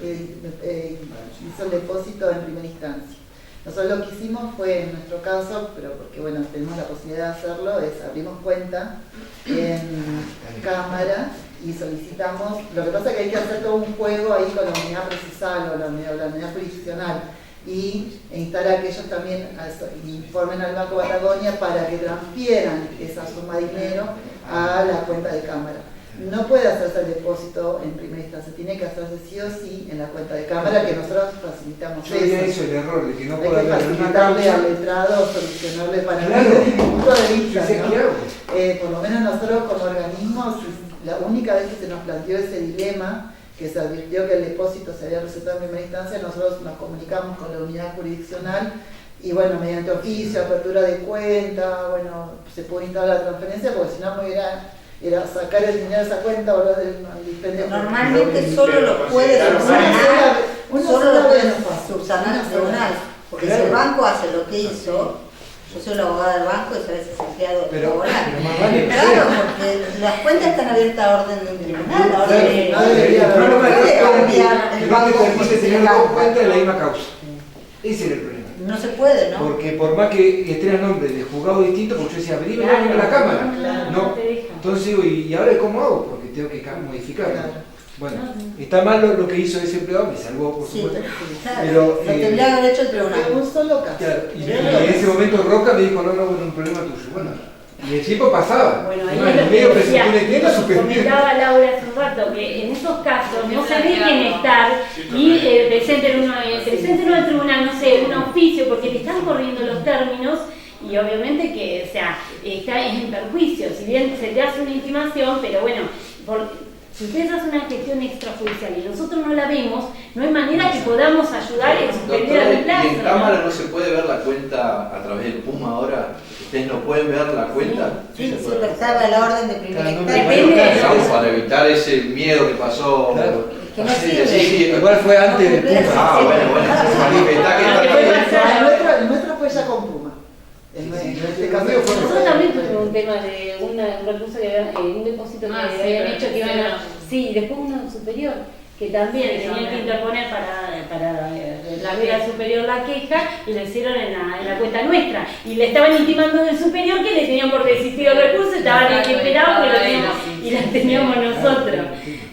hizo el depósito en primera instancia. Nosotros lo que hicimos fue, en nuestro caso, pero porque bueno, tenemos la posibilidad de hacerlo, es abrimos cuenta en cámara y solicitamos. Lo que pasa es que hay que hacer todo un juego ahí con la unidad procesal o la unidad jurisdiccional y instar a que ellos también informen al Banco Patagonia para que transfieran esa suma de dinero a la cuenta de cámara. No puede hacerse el depósito en primera instancia, tiene que hacerse sí o sí en la cuenta de cámara, que nosotros facilitamos eso. Yo hice el error de que no hay pueda que haber una facilitarle causa. al letrado, solucionarle para Claro. desde mi punto de vista, Sí, ¿no? claro. Por lo menos nosotros como organismo, la única vez que se nos planteó ese dilema, que se advirtió que el depósito se había recetado en primera instancia, nosotros nos comunicamos con la unidad jurisdiccional y bueno, mediante oficio, apertura de cuenta, bueno, se pudo instalar la transferencia porque si no era sacar el dinero de esa cuenta o del dispendio. Normalmente solo lo puede subsanar el tribunal, porque si el banco hace lo que hizo, yo soy la abogada del banco y a veces empleado laboral. Claro, porque las cuentas están abiertas a orden de un tribunal. No puede cambiar el banco permite tener dos cuentas en la misma causa. Ese era el problema. No se puede, ¿no? Porque por más que esté el nombre de juzgado distinto, porque yo decía, abrime la cámara. No. Entonces digo, ¿y ahora cómo hago? Porque tengo que modificarlo. Bueno, está mal lo que hizo ese empleado, me salvó por supuesto. Pero lo tendría que haber hecho el tribunal. Un solo caso. Claro, y en ese momento Roca me dijo, no, bueno, un problema tuyo. Bueno, y el tiempo pasaba. Bueno, ahí no, es lo que medio decía, comentaba Laura hace un rato, que en esos casos no se dejen estar y presenten al tribunal, no sé, un oficio, porque te están corriendo los términos y obviamente que, o sea, está en perjuicio. Si bien se te hace una intimación, pero bueno, si ustedes hacen una gestión extrajudicial y nosotros no la vemos, no hay manera que podamos ayudar en suspender el plazo. ¿Y en cámara no se puede ver la cuenta a través del PUMA ahora? ¿Ustedes no pueden ver la cuenta? Sí, estaba la orden de primera instancia. Para evitar ese miedo que pasó. Claro. Que no sirve. Sí, igual fue antes del PUMA. El nuestro fue ya con PUMA. Nosotros también tuvimos un tema de un recurso un depósito que habían hecho que iban a. Sí, y después uno superior, que también tenían que interponer para la vía superior la queja y lo hicieron en la cuenta nuestra. Y le estaban intimando del superior que le tenían por desistir el recurso, estaban desesperados y la teníamos nosotros.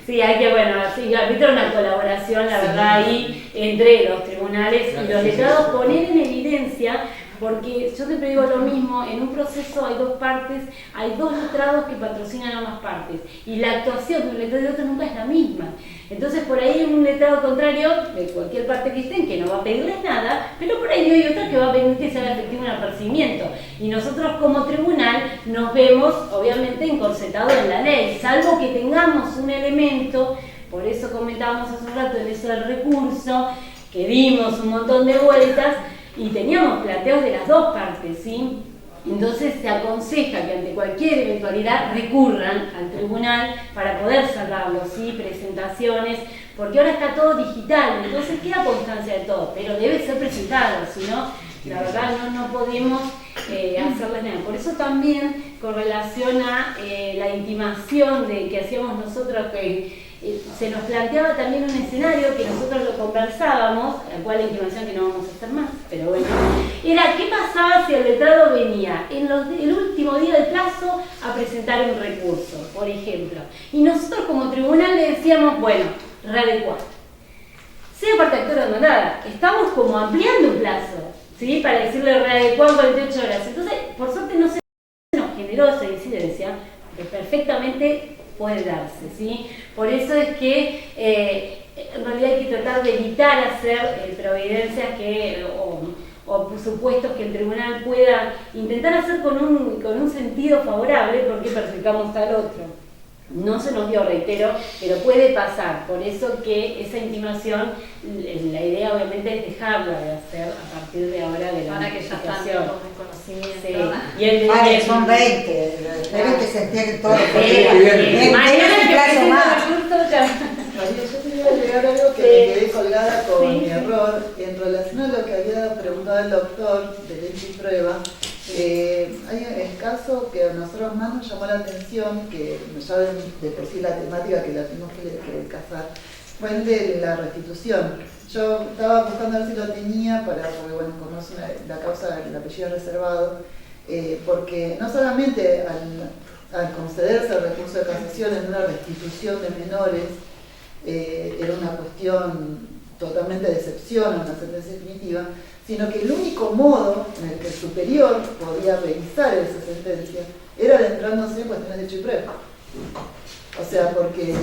Sí, hay que, bueno, sí, arbitra una colaboración, la verdad, ahí entre los tribunales y los letrados, poner en evidencia. Porque yo siempre digo lo mismo, en un proceso hay dos partes, hay dos letrados que patrocinan a ambas partes y la actuación de un letrado y de otro nunca es la misma. Entonces por ahí hay un letrado contrario de cualquier parte que estén que no va a pedirles nada, pero por ahí hay otra que va a pedir que se haga efectivo un apercibimiento. Y nosotros como tribunal nos vemos obviamente encorsetados en la ley, salvo que tengamos un elemento, por eso comentábamos hace un rato en eso del recurso, que dimos un montón de vueltas, y teníamos planteos de las dos partes, ¿sí? Entonces se aconseja que ante cualquier eventualidad recurran al tribunal para poder salvarlo, ¿sí? Presentaciones, porque ahora está todo digital, entonces queda constancia de todo, pero debe ser presentado, si no, la verdad no podemos hacerles nada. Por eso también, con relación a la intimación que hacíamos nosotros, que se nos planteaba también un escenario que nosotros lo conversábamos, la cual la intimación que no vamos a hacer más, pero bueno, era qué pasaba si el letrado venía en el último día del plazo a presentar un recurso, por ejemplo, y nosotros como tribunal le decíamos, bueno, readecuar, sea parte actora o no nada, estamos como ampliando un plazo, ¿sí? Para decirle readecuar 48 horas, entonces por suerte no se nos generó esa incidencia, que perfectamente puede darse, ¿sí? Por eso es que en realidad hay que tratar de evitar hacer providencias o supuestos que el tribunal pueda intentar hacer con un sentido favorable porque perjudicamos al otro. No se nos dio, reitero, pero puede pasar. Por eso que esa intimación, la idea obviamente es dejarla de hacer a partir de ahora de la ahora que ya están con conocimiento. Sí. Y son 20, deben que se entienden todos. Mañana que presento recurso ya. Yo quería agregar algo que me quedé colgada con mi error en relación a lo que había preguntado el doctor de ley y prueba. Hay el caso que a nosotros más nos llamó la atención, que ya de por sí la temática que la tuvimos que cazar, fue el de la restitución. Yo estaba buscando a ver si lo tenía, porque bueno, conozco la causa del apellido reservado, porque no solamente al concederse el recurso de casación en una restitución de menores, era una cuestión totalmente de excepción a una sentencia definitiva, sino que el único modo en el que el superior podía revisar esa sentencia era adentrándose en cuestiones de hecho y prueba. O sea, porque,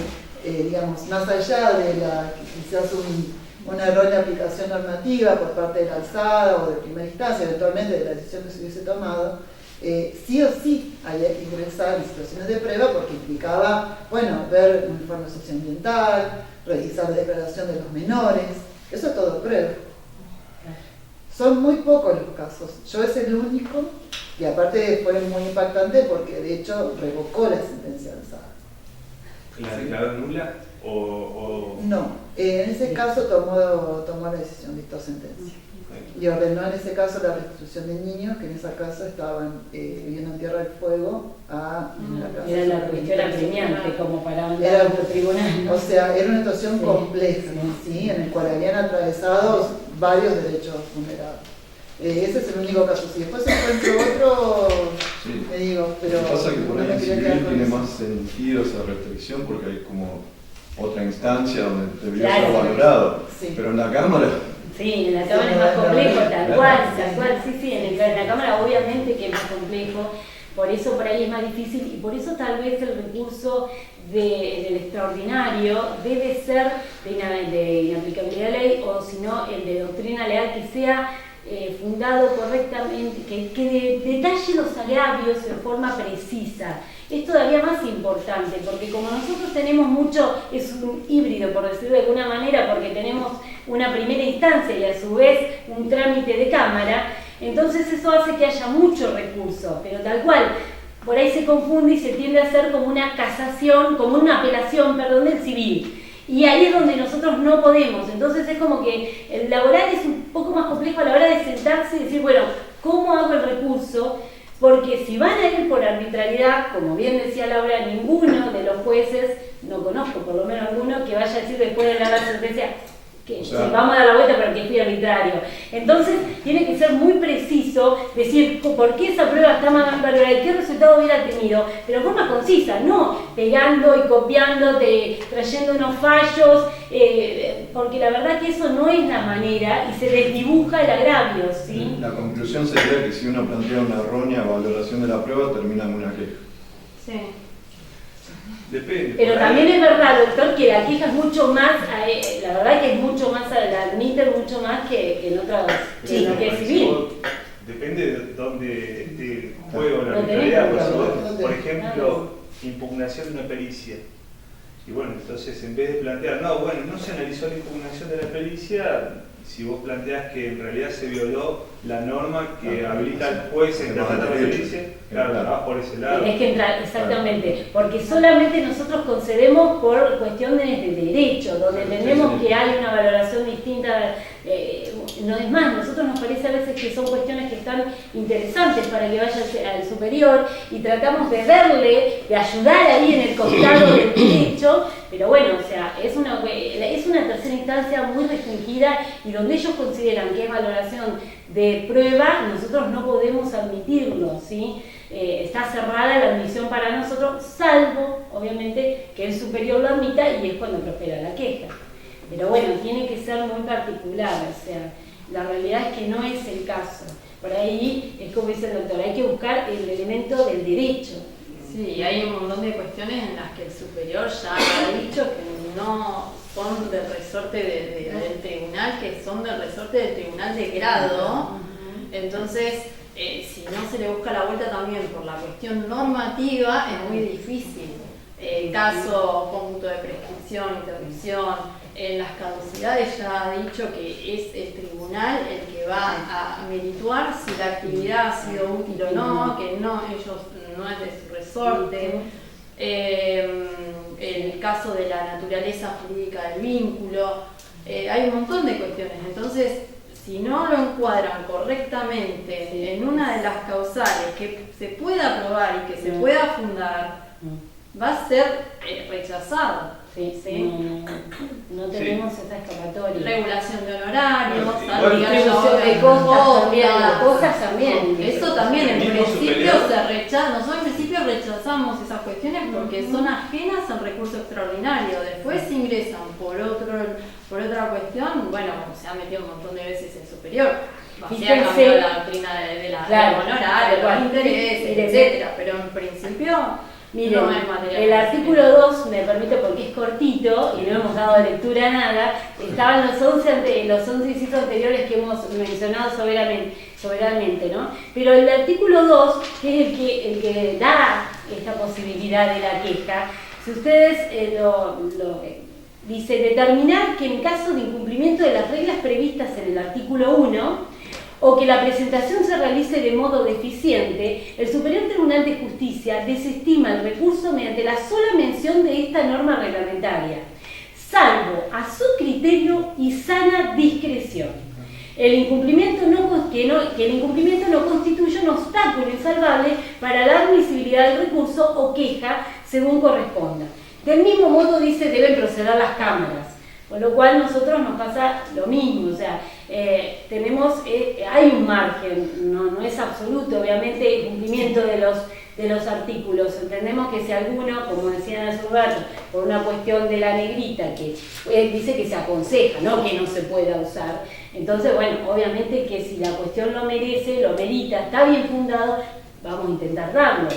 digamos, más allá de quizás una errónea aplicación normativa por parte de la alzada o de primera instancia, eventualmente de la decisión que se hubiese tomado, sí o sí había que ingresar en situaciones de prueba porque implicaba, bueno, ver un informe socioambiental, revisar la declaración de los menores, eso es todo prueba. Son muy pocos los casos. Yo es el único, y aparte fue muy impactante porque de hecho revocó la sentencia alzada. ¿La declaró nula o...? No, en ese caso tomó la decisión, dictó sentencia. Y ordenó en ese caso la restitución de niños que en esa casa estaban viviendo en Tierra del Fuego a una casa. Era la cuestión apremiante como para un tribunal. O sea, era una situación compleja, ¿sí? En el cual habían atravesado varios derechos vulnerados. Ese es el único caso. Si después encuentro otro, sí. me digo, pero... Lo que pasa es que por ahí no en me quería civil quedar con tiene eso. más sentido esa restricción porque hay como otra instancia donde debería Claro, ser valorado. sí. Pero en la Cámara... Sí, en la Cámara es más complejo, tal cual, sí, en la Cámara obviamente que es más complejo, por eso por ahí es más difícil y por eso tal vez el recurso del extraordinario debe ser de inaplicabilidad de ley o si no el de doctrina legal que sea fundado correctamente, que detalle los agravios de forma precisa. Es todavía más importante porque como nosotros tenemos mucho, es un híbrido por decirlo de alguna manera, porque tenemos una primera instancia y a su vez un trámite de Cámara, entonces eso hace que haya mucho recurso, pero tal cual, por ahí se confunde y se tiende a hacer como una casación, como una apelación, perdón, del civil. Y ahí es donde nosotros no podemos, entonces es como que el laboral es un poco más complejo a la hora de sentarse y decir, bueno, ¿cómo hago el recurso? Porque si van a ir por arbitrariedad, como bien decía Laura, ninguno de los jueces, no conozco por lo menos alguno, que vaya a decir después de la sentencia que sí, vamos a dar la vuelta pero que fui arbitrario. Entonces tiene que ser muy preciso, decir por qué esa prueba está mal valorada y qué resultado hubiera tenido, pero de forma concisa, no pegando y copiando, trayendo unos fallos, porque la verdad que eso no es la manera y se desdibuja el agravio, ¿sí? La conclusión sería que si uno plantea una errónea valoración de la prueba, termina en una queja. Sí. Depende. Pero también es verdad, doctor, que la queja es mucho más, la verdad que es mucho más, la admiten mucho más que en otras, que en lo que es civil. Depende de dónde esté el juego la arbitrariedad. Por ejemplo, impugnación de una pericia. Y bueno, entonces en vez de plantear, no se analizó la impugnación de la pericia, si vos planteás que en realidad se violó la norma que habilita al juez a interpretar la pericia, claro, vas por ese lado. Tenés que entrar, exactamente, porque solamente nosotros concedemos por cuestiones de derecho, donde entendemos que hay una valoración distinta. No es más, nosotros nos parece a veces que son cuestiones que están interesantes para que vaya al superior y tratamos de verle, de ayudar ahí en el costado del derecho, pero bueno, o sea, es una tercera instancia muy restringida y donde ellos consideran que es valoración de prueba, nosotros no podemos admitirlo, ¿sí? Está cerrada la admisión para nosotros, salvo, obviamente, que el superior lo admita y es cuando prospera la queja. Pero bueno, tiene que ser muy particular, o sea, la realidad es que no es el caso. Por ahí, es como dice el doctor, hay que buscar el elemento del derecho. Sí, hay un montón de cuestiones en las que el superior ya ha dicho que no son del resorte del tribunal, que son del resorte del tribunal de grado. Entonces, si no se le busca la vuelta también por la cuestión normativa, es muy difícil. Caso, punto de prescripción, interrupción, en las caducidades ya ha dicho que es el tribunal el que va a merituar si la actividad ha sido útil o no, que no, ellos no es de su resorte. El caso de la naturaleza jurídica del vínculo, hay un montón de cuestiones. Entonces, si no lo encuadran correctamente en una de las causales que se pueda probar y que se pueda fundar, va a ser rechazado. No tenemos esa escapatoria. Regulación de honorarios, distribución de cosas también, las cosas también. Eso también en principio se rechaza. Nosotros en principio rechazamos esas cuestiones porque son ajenas al recurso extraordinario. Después ingresan por otra cuestión, bueno, se ha metido un montón de veces en superior. Se ha cambiado la doctrina de la honorario, los intereses, etcétera, pero en principio miren, el artículo 2, me permito porque es cortito y no hemos dado lectura a nada, estaban los 11 incisos anteriores que hemos mencionado soberanamente, ¿no? Pero el artículo 2, que es el que da esta posibilidad de la queja, si ustedes dice determinar que en caso de incumplimiento de las reglas previstas en el artículo 1, o que la presentación se realice de modo deficiente, el Superior Tribunal de Justicia desestima el recurso mediante la sola mención de esta norma reglamentaria, salvo a su criterio y sana discreción. Que el incumplimiento no constituye un obstáculo insalvable para la admisibilidad del recurso o queja según corresponda. Del mismo modo dice deben proceder las cámaras. Con lo cual nosotros nos pasa lo mismo, o sea, hay un margen, no es absoluto, obviamente, el cumplimiento de los artículos. Entendemos que si alguno, como decían hace un rato, por una cuestión de la negrita, que dice que se aconseja, no que no se pueda usar, entonces, bueno, obviamente que si la cuestión lo merece, lo merita, está bien fundado, vamos a intentar darlo.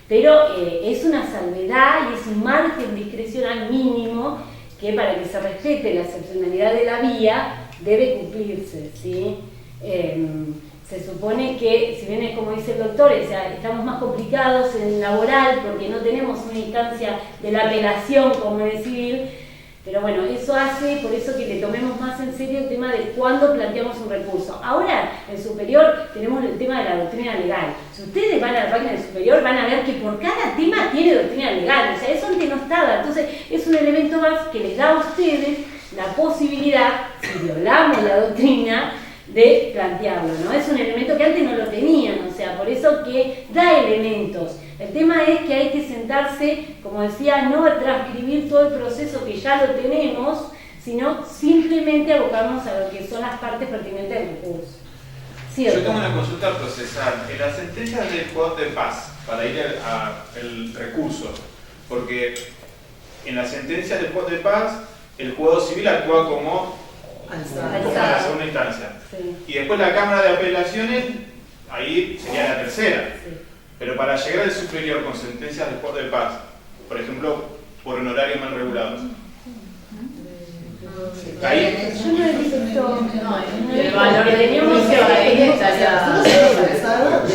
Pero es una salvedad y es un margen discrecional mínimo que para que se respete la excepcionalidad de la vía debe cumplirse, ¿sí? Se supone que, si bien es como dice el doctor, o sea, estamos más complicados en el laboral porque no tenemos una instancia de la apelación como en el civil, pero bueno, eso hace, por eso que le tomemos más en serio el tema de cuándo planteamos un recurso. Ahora, en superior, tenemos el tema de la doctrina legal. Si ustedes van a la página del superior, van a ver que por cada tema tiene doctrina legal, o sea, eso antes no estaba. Entonces, es un elemento más que les da a ustedes la posibilidad, si violamos la doctrina, de plantearlo, ¿no? Es un elemento que antes no lo tenían, o sea, por eso que da elementos. El tema es que hay que sentarse, como decía, no a transcribir todo el proceso que ya lo tenemos, sino simplemente abocarnos a lo que son las partes pertinentes del recurso. ¿Cierto? Yo tengo una consulta procesal. En las sentencias del juzgado de paz, para ir al recurso, porque en las sentencias del juzgado de paz, el juzgado civil actúa como la segunda instancia. Sí. Y después la Cámara de Apelaciones, ahí sería la tercera. Sí. Pero para llegar al superior con sentencias del juzgado de paz, por ejemplo, por honorarios mal regulados. Ahí. Yo no he visto. El valor de ahí yo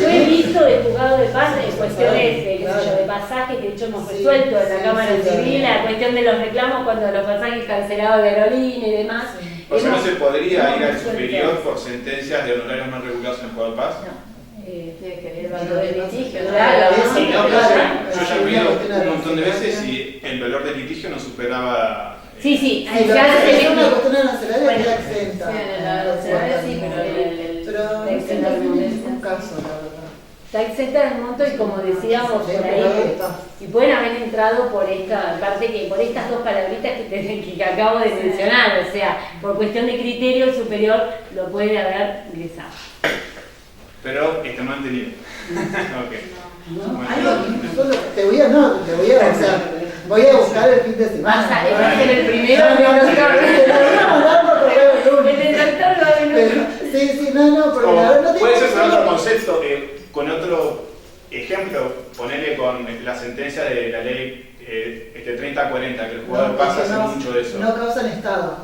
he visto de juzgado de paz en cuestiones de pasajes que de hecho hemos resuelto en la Cámara Civil, la cuestión de los reclamos cuando los pasajes cancelados de aerolínea y demás. O sea, ¿no se podría ir al superior por sentencias de honorarios mal regulados en el juzgado de paz? Tiene que ver el valor del litigio. Yo ya he oído un montón de veces y el valor del litigio no superaba. Sí, hay una cuestión arancelaria que está exenta. Sí, en la arancelaria sí, pero es un caso, la verdad. Está exenta del monto y como decíamos por ahí, y pueden haber entrado por esta parte por estas dos palabritas que acabo de mencionar, o sea, por cuestión de criterio el superior lo puede haber ingresado. Pero está mantenido. Okay. Voy a buscar el fin de semana. Va a ser el primero Sí, no, porque la verdad no puede ser otro concepto, con otro ejemplo, ponerle con la sentencia de la ley 3040, que el jugador pasa a hacer mucho de eso. No causan estado.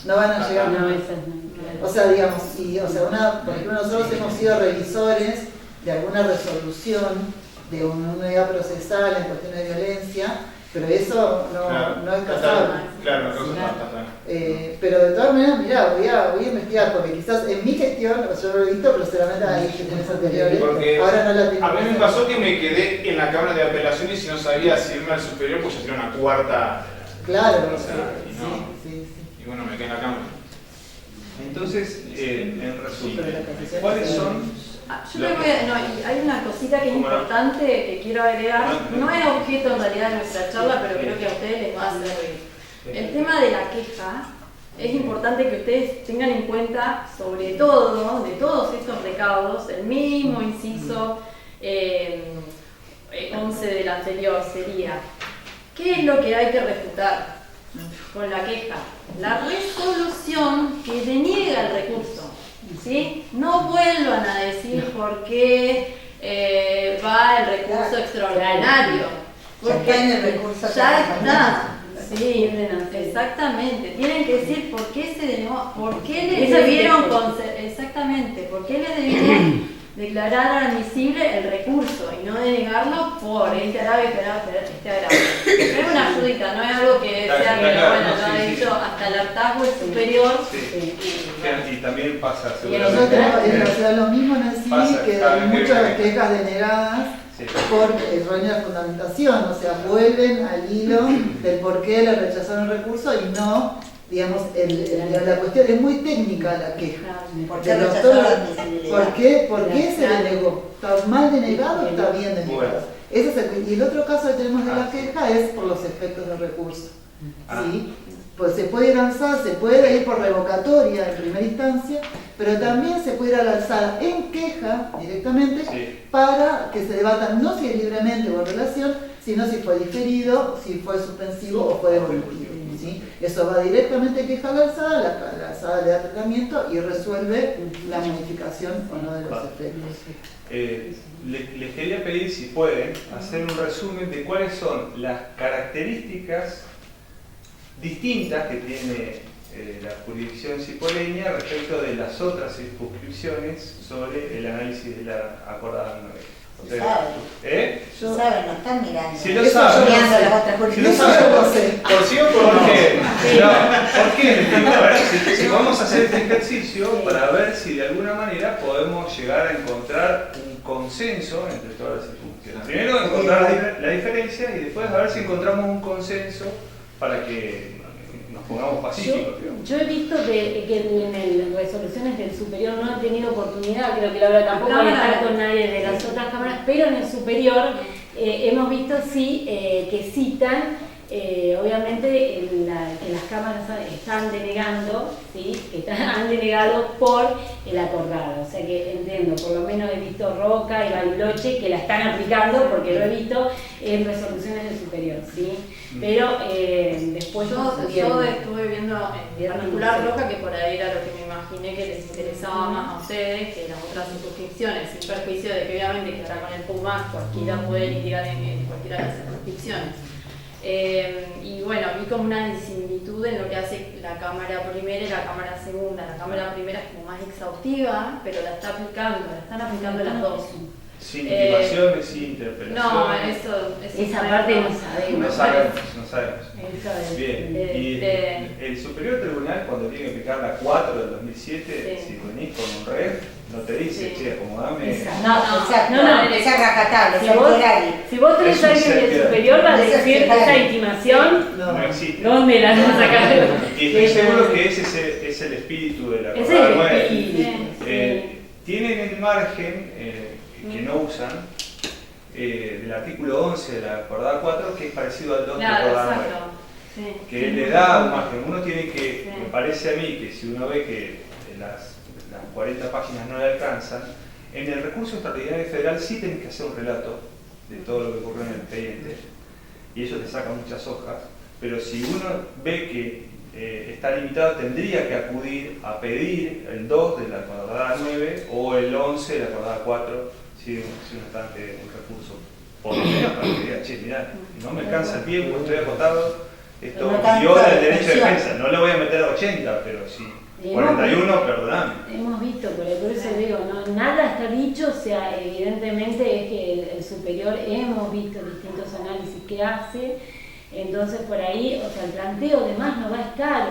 No van a llegar. O sea, digamos, por ejemplo, nosotros hemos sido revisores de alguna resolución de una unidad procesal en cuestiones de violencia, pero eso no es casable. Claro, pero de todas maneras, mirá, voy a investigar, porque quizás en mi gestión, yo lo he visto, pero seguramente hay gestiones anteriores, ahora no la tengo. A mí me pasó que me quedé en la Cámara de Apelaciones y no sabía si irme al superior, pues ya tenía una cuarta. Claro, y bueno, me quedé en la Cámara. Entonces, en resumen, ¿cuáles son? Yo le voy a, hay una cosita que es importante que quiero agregar, no es objeto en realidad de nuestra charla, pero creo que a ustedes les va a servir. El tema de la queja, es importante que ustedes tengan en cuenta, sobre todo, de todos estos recaudos, el mismo inciso 11 del anterior sería, ¿qué es lo que hay que refutar con la queja? La resolución que deniega el recurso. ¿Sí? No vuelvan a decir por qué va el recurso extraordinario. Porque ya está en el recurso. Ya está. Sí, exactamente. Tienen que decir por qué se denegó, por qué les debieron exactamente, por qué les debieron declarar admisible el recurso y no denegarlo por este agravio. Es una ayudita, no es algo que sea que bueno, lo ha dicho hasta el hartazgo es superior. Sí. Y también pasa seguramente. Lo mismo en el CIVI que hay muchas quejas denegadas por errónea fundamentación, o sea, vuelven al hilo del por qué le rechazaron el recurso y no, digamos, la cuestión es muy técnica la queja. ¿Por qué rechazaron la admisibilidad? ¿Por qué se denegó? ¿Está mal denegado o está bien denegado? Ese es y el otro caso que tenemos de la queja es por los efectos del recurso. ¿Sí? Pues se puede ir a alzada, se puede ir por revocatoria en primera instancia, pero también se puede ir a la alzada en queja directamente para que se debata no si es libremente o en relación, sino si fue diferido, si fue suspensivo o fue devolutivo. ¿Sí? Eso va directamente a queja a la alzada le da tratamiento y resuelve la modificación o no de los efectos. Les quería pedir si pueden hacer un resumen de cuáles son las características distintas que tiene la jurisdicción cipoleña respecto de las otras circunscripciones sobre el análisis de la acordada 9. Saben, no están mirando. Si lo saben, si lo saben, ¿por sí o por qué? ¿Por qué? Si vamos a hacer este ejercicio para ver si de alguna manera podemos llegar a encontrar un consenso entre todas las circunscripciones. Primero encontrar la diferencia y después a ver si encontramos un consenso para que nos pongamos pacíficos. Yo he visto que en las resoluciones del superior no han tenido oportunidad, creo que la verdad tampoco van a estar con nadie de las otras cámaras, pero en el superior hemos visto sí que citan obviamente que las cámaras están denegando, ¿sí? Que han denegado por el acordado, o sea que entiendo, por lo menos he visto Roca y Bariloche que la están aplicando porque lo he visto en resoluciones del superior, ¿sí? Pero después yo estuve viendo en particular Roca, que por ahí era lo que me imaginé que les interesaba más a ustedes que las otras circunscripciones, sin perjuicio de que obviamente que ahora con el PUMAC cualquiera puede litigar en cualquiera de las circunscripciones. Y bueno, vi como una disimilitud en lo que hace la Cámara Primera y la Cámara Segunda. La Cámara Primera es como más exhaustiva, pero la están aplicando las dos. Sin intimaciones, sin interpelaciones. No, esa parte no sabemos. No sabemos. Bien. Y el Superior Tribunal, cuando tiene que aplicar la 4 del 2007, si venís con un red, no te dice, che, acomodame. Esa racatable, si vos tenés a alguien del superior, va a decir esa intimación, no existe. ¿Dónde la vamos a sacar? Y estoy seguro que ese es el espíritu de la acordada 9. Tienen el margen que no usan del artículo 11 de la acordada 4, que es parecido al 2 de la acordada 9. Que le da un margen. Uno tiene que, me parece a mí, que si uno ve que las 40 páginas no le alcanzan, en el recurso extraordinario federal sí tenés que hacer un relato de todo lo que ocurrió en el expediente, y eso te saca muchas hojas, pero si uno ve que está limitado, tendría que acudir a pedir el 2 de la acordada 9 o el 11 de la acordada 4 si uno está ante un recurso, por lo menos para que diga, che, mirá, no me alcanza el tiempo, estoy agotado, esto viola el derecho de defensa, no le voy a meter a 80, pero sí 41, perdóname. Hemos visto, por eso digo, no, nada está dicho, o sea, evidentemente es que el superior hemos visto distintos análisis que hace, entonces por ahí, o sea, el planteo de más no va a estar,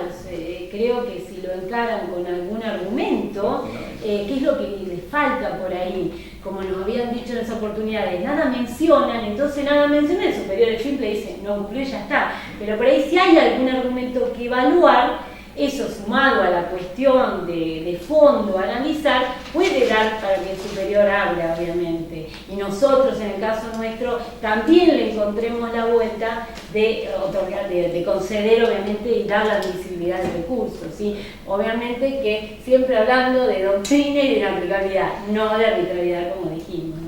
creo que si lo encaran con algún argumento, ¿qué es lo que les falta por ahí? Como nos habían dicho en las oportunidades, nada mencionan, entonces nada menciona, el superior es simple, dice, no cumplió y ya está, pero por ahí si hay algún argumento que evaluar, eso sumado a la cuestión de fondo a analizar, puede dar para que el superior hable, obviamente. Y nosotros, en el caso nuestro, también le encontremos la vuelta de otorgar, de conceder, obviamente, y dar la admisibilidad del recurso, ¿sí? Obviamente que siempre hablando de doctrina y de aplicabilidad, no de arbitrariedad, como dijimos,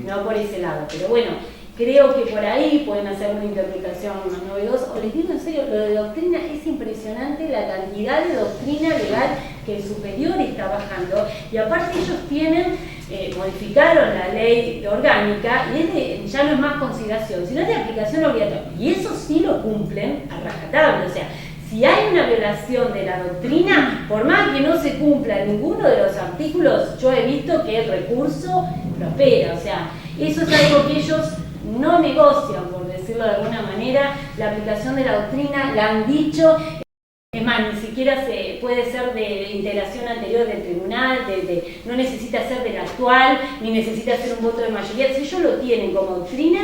no por ese lado. Pero bueno, creo que por ahí pueden hacer una interpretación más novedosa. O les digo en serio, lo de doctrina es impresionante, la cantidad de doctrina legal que el superior está bajando. Y aparte ellos modificaron la ley orgánica y ya no es más consideración, sino es de aplicación obligatoria. Y eso sí lo cumplen a rajatabla. O sea, si hay una violación de la doctrina, por más que no se cumpla ninguno de los artículos, yo he visto que el recurso prospera. O sea, eso es algo que ellos no negocian, por decirlo de alguna manera, la aplicación de la doctrina, la han dicho. Es más, ni siquiera puede ser de integración anterior del tribunal, no necesita ser del actual, ni necesita ser un voto de mayoría. Si ellos lo tienen como doctrina,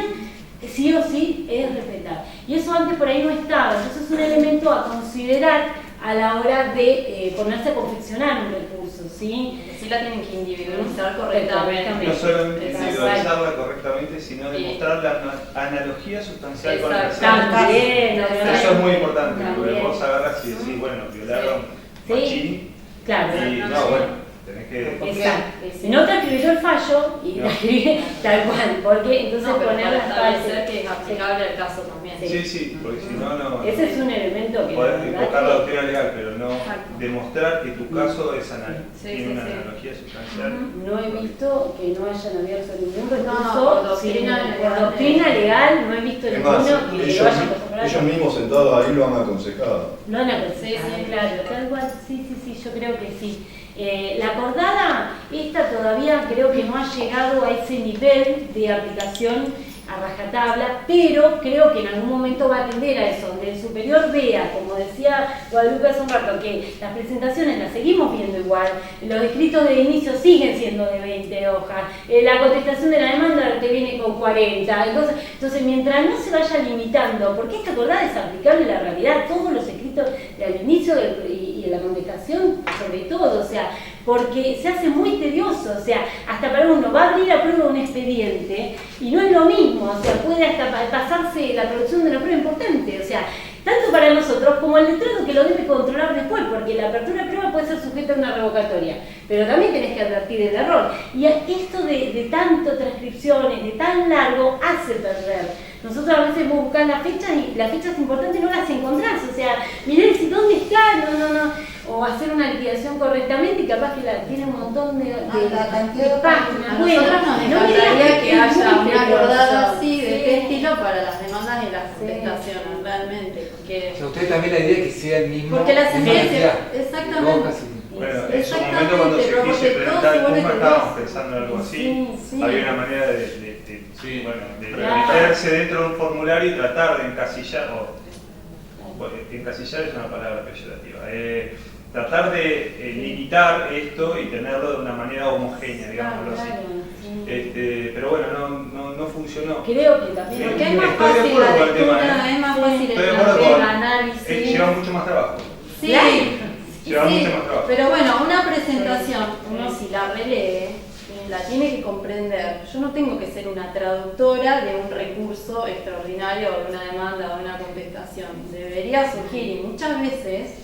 sí o sí es respetar. Y eso antes por ahí no estaba, entonces es un elemento a considerar a la hora de ponerse a confeccionar un recurso, ¿sí? Sí la tienen que individualizar correctamente. No solamente individualizarla correctamente, sino demostrar la analogía sustancial con el También, eso es muy importante, porque vos agarras y decís, bueno, violaron Machín, claro. Y no, bueno, tenés que... Exacto. Si no transcribió el fallo y la escribí tal cual, porque entonces poner las establecer que es aplicable al caso también. Sí, porque si no... Ese es un elemento que... Podés invocar la doctrina legal, pero no demostrar que tu caso es tiene una analogía sustancial. No he visto que no hayan abierto ningún recurso por doctrina legal, no he visto ninguno que lo hayan pasado. Ellos mismos sentados ahí lo han aconsejado. Lo han aconsejado, claro, tal cual, sí, yo creo que sí. La acordada, esta todavía creo que no ha llegado a ese nivel de aplicación a rajatabla, pero creo que en algún momento va a tender a eso, donde el superior vea, como decía Guadalupe hace un rato, que las presentaciones las seguimos viendo igual, los escritos de inicio siguen siendo de 20 hojas, la contestación de la demanda te viene con 40, entonces mientras no se vaya limitando, porque esta acordada es aplicable a la realidad, todos los escritos del inicio y la contestación sobre todo, o sea, porque se hace muy tedioso, o sea, hasta para uno va a abrir a prueba un expediente y no es lo mismo, o sea, puede hasta pasarse la producción de una prueba importante, o sea, tanto para nosotros como el letrado que lo debe controlar después, porque la apertura de prueba puede ser sujeta a una revocatoria, pero también tenés que advertir el error. Y esto de tanto transcripciones, de tan largo, hace perder. Nosotros a veces buscamos las fechas y las fechas importantes no las encontrás, o sea, mirá si dónde está, o hacer una liquidación correctamente y capaz que tiene un montón de páginas. A nosotros nos encantaría que haya una acordada así, de este estilo, para las demandas y las contestaciones, realmente. Porque, o sea, usted también la idea es que sea el mismo. Porque la sentencia, exactamente. Bueno, en su momento cuando se quiso implementar el PUMA estábamos pensando en algo así. Había una manera de meterse dentro de un formulario y tratar de encasillar, encasillar es una palabra peyorativa, tratar de limitar esto y tenerlo de una manera homogénea, digámoslo así. Pero bueno, no funcionó. Creo que también. Porque es más fácil la lectura, es más fácil el análisis. Lleva mucho más trabajo. Sí. Lleva mucho más trabajo. Pero bueno, una presentación, uno si la relee, la tiene que comprender. Yo no tengo que ser una traductora de un recurso extraordinario o de una demanda o de una contestación. Debería surgir, y muchas veces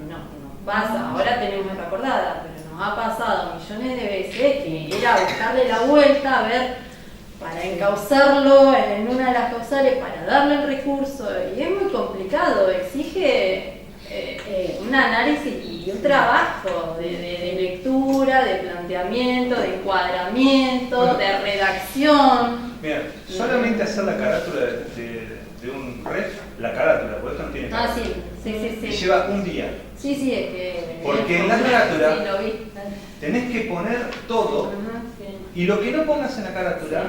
no pasa. Ahora tenemos esta acordada, pero nos ha pasado millones de veces que era buscarle la vuelta a ver, para encauzarlo en una de las causales, para darle el recurso, y es muy complicado, exige un análisis y un trabajo de lectura, de planteamiento, de encuadramiento, de redacción. Mira, solamente hacer la carátula de un ref, la carátula, porque esto no tiene carátula. Sí. Y lleva un día. Sí, es que... Porque en la carátula sí, lo vi. tenés que poner todo, y lo que no pongas en la carátula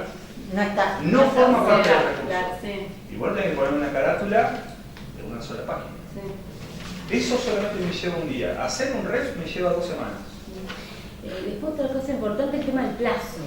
no forma parte del recurso. Igual tenés que poner una carátula de una sola página. Eso solamente me lleva un día. Hacer un ref me lleva 2 semanas. Después otra cosa importante, el tema del plazo.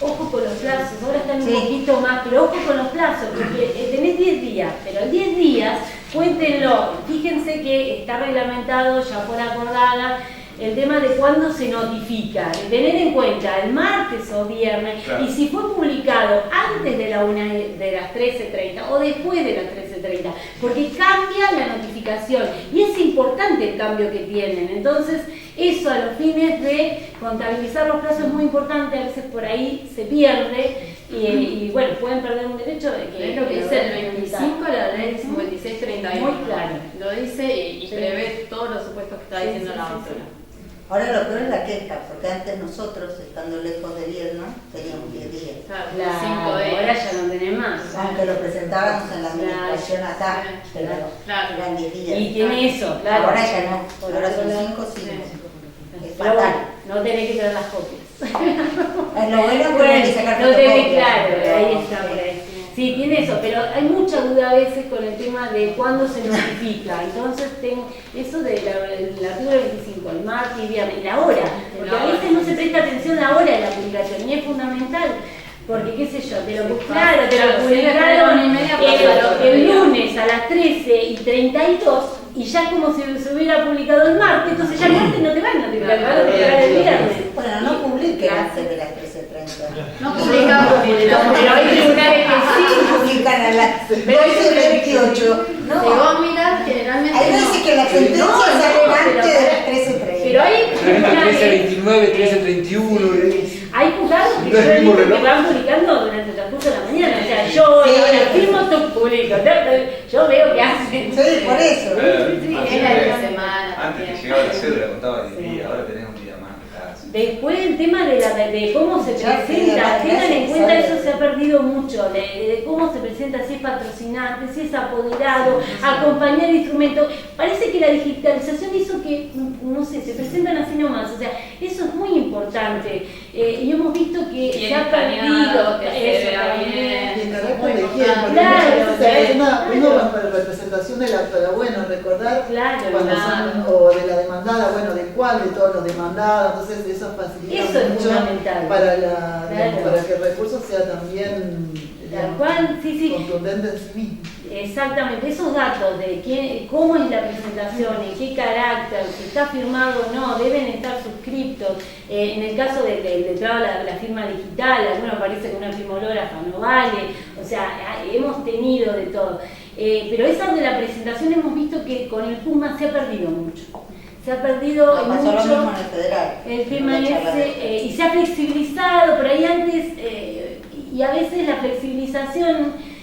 Ojo con los plazos, ahora están un poquito más, pero ojo con los plazos, porque tenés 10 días, pero en 10 días cuéntenlo. Fíjense que está reglamentado, ya fue acordada, el tema de cuándo se notifica, de tener en cuenta el martes o viernes, claro. Y si fue publicado antes de las 13:30 o después de las 13:30, porque cambia la notificación y es importante el cambio que tienen. Entonces, eso a los fines de contabilizar los plazos es muy importante, a veces por ahí se pierde y bueno, pueden perder un derecho de que es lo que dice el 25, la ley 5631. Muy claro. Lo dice y prevé todos los supuestos que está diciendo la doctora. Ahora lo peor es la queja, porque antes nosotros, estando lejos de Viedma, teníamos 10 días. Claro, ahora ya no tenés más. Aunque lo presentábamos en la administración acá, pero eran 10 días. Y tiene eso, claro. Ahora ya no, ahora son 5, sí. Es pero fatal. Bueno, no tenés que traer las copias. Es lo bueno que hay que sacar no tenés, fotocopias. claro, ahí está, por ahí. Sí, tiene eso, pero hay mucha duda a veces con el tema de cuándo se notifica. Entonces, tengo eso del artículo 25, el martes y viernes, y la hora, porque a veces no se presta atención a la hora de la publicación, y es fundamental. Porque, qué sé yo, te lo publicaron el lunes a las 13:32 y ya como si se hubiera publicado el martes, entonces ya el martes no te van a notificar, te van a notificar el viernes. Bueno, no publiquen antes de las 13:30. No publicamos, pero hay tribunales que sí publican a las 12:28. No, si vos mirás, generalmente hay veces que la sentencia sale antes de las 13:30. Pero hay 13:29, 13:31. Hay juzgados que van publicando durante el transcurso de la mañana. O sea, yo ahora firmo, tú publico. Yo veo que hacen. Sí, por eso. Sí, es la semana. Antes que llegaba la cédula contaba 10 días, ahora tenés un día más. Después el tema de cómo se presenta, tengan en cuenta, eso se ha perdido mucho, de cómo se presenta, si es patrocinante, si es apoderado, acompañar el instrumento. Parece que la digitalización hizo que, no sé, se presentan así nomás, o sea, eso es muy importante. Y hemos visto que se ha perdido eso también. Una representación del acto era bueno, recordar cuando son, o de la demandada, bueno, de cuál de todos los demandados, entonces eso facilita eso mucho para que el recurso sea también contundente en sí mismo. Exactamente, esos datos de cómo es la presentación, en qué carácter, si está firmado o no, deben estar suscriptos. En el caso del letrado, la firma digital, algunos parece que una firma hológrafa no vale, o sea, hemos tenido de todo. Pero esa de la presentación hemos visto que con el PUMA se ha perdido mucho. Se ha perdido mucho el tema ese, y se ha flexibilizado, por ahí antes, y a veces la flexibilización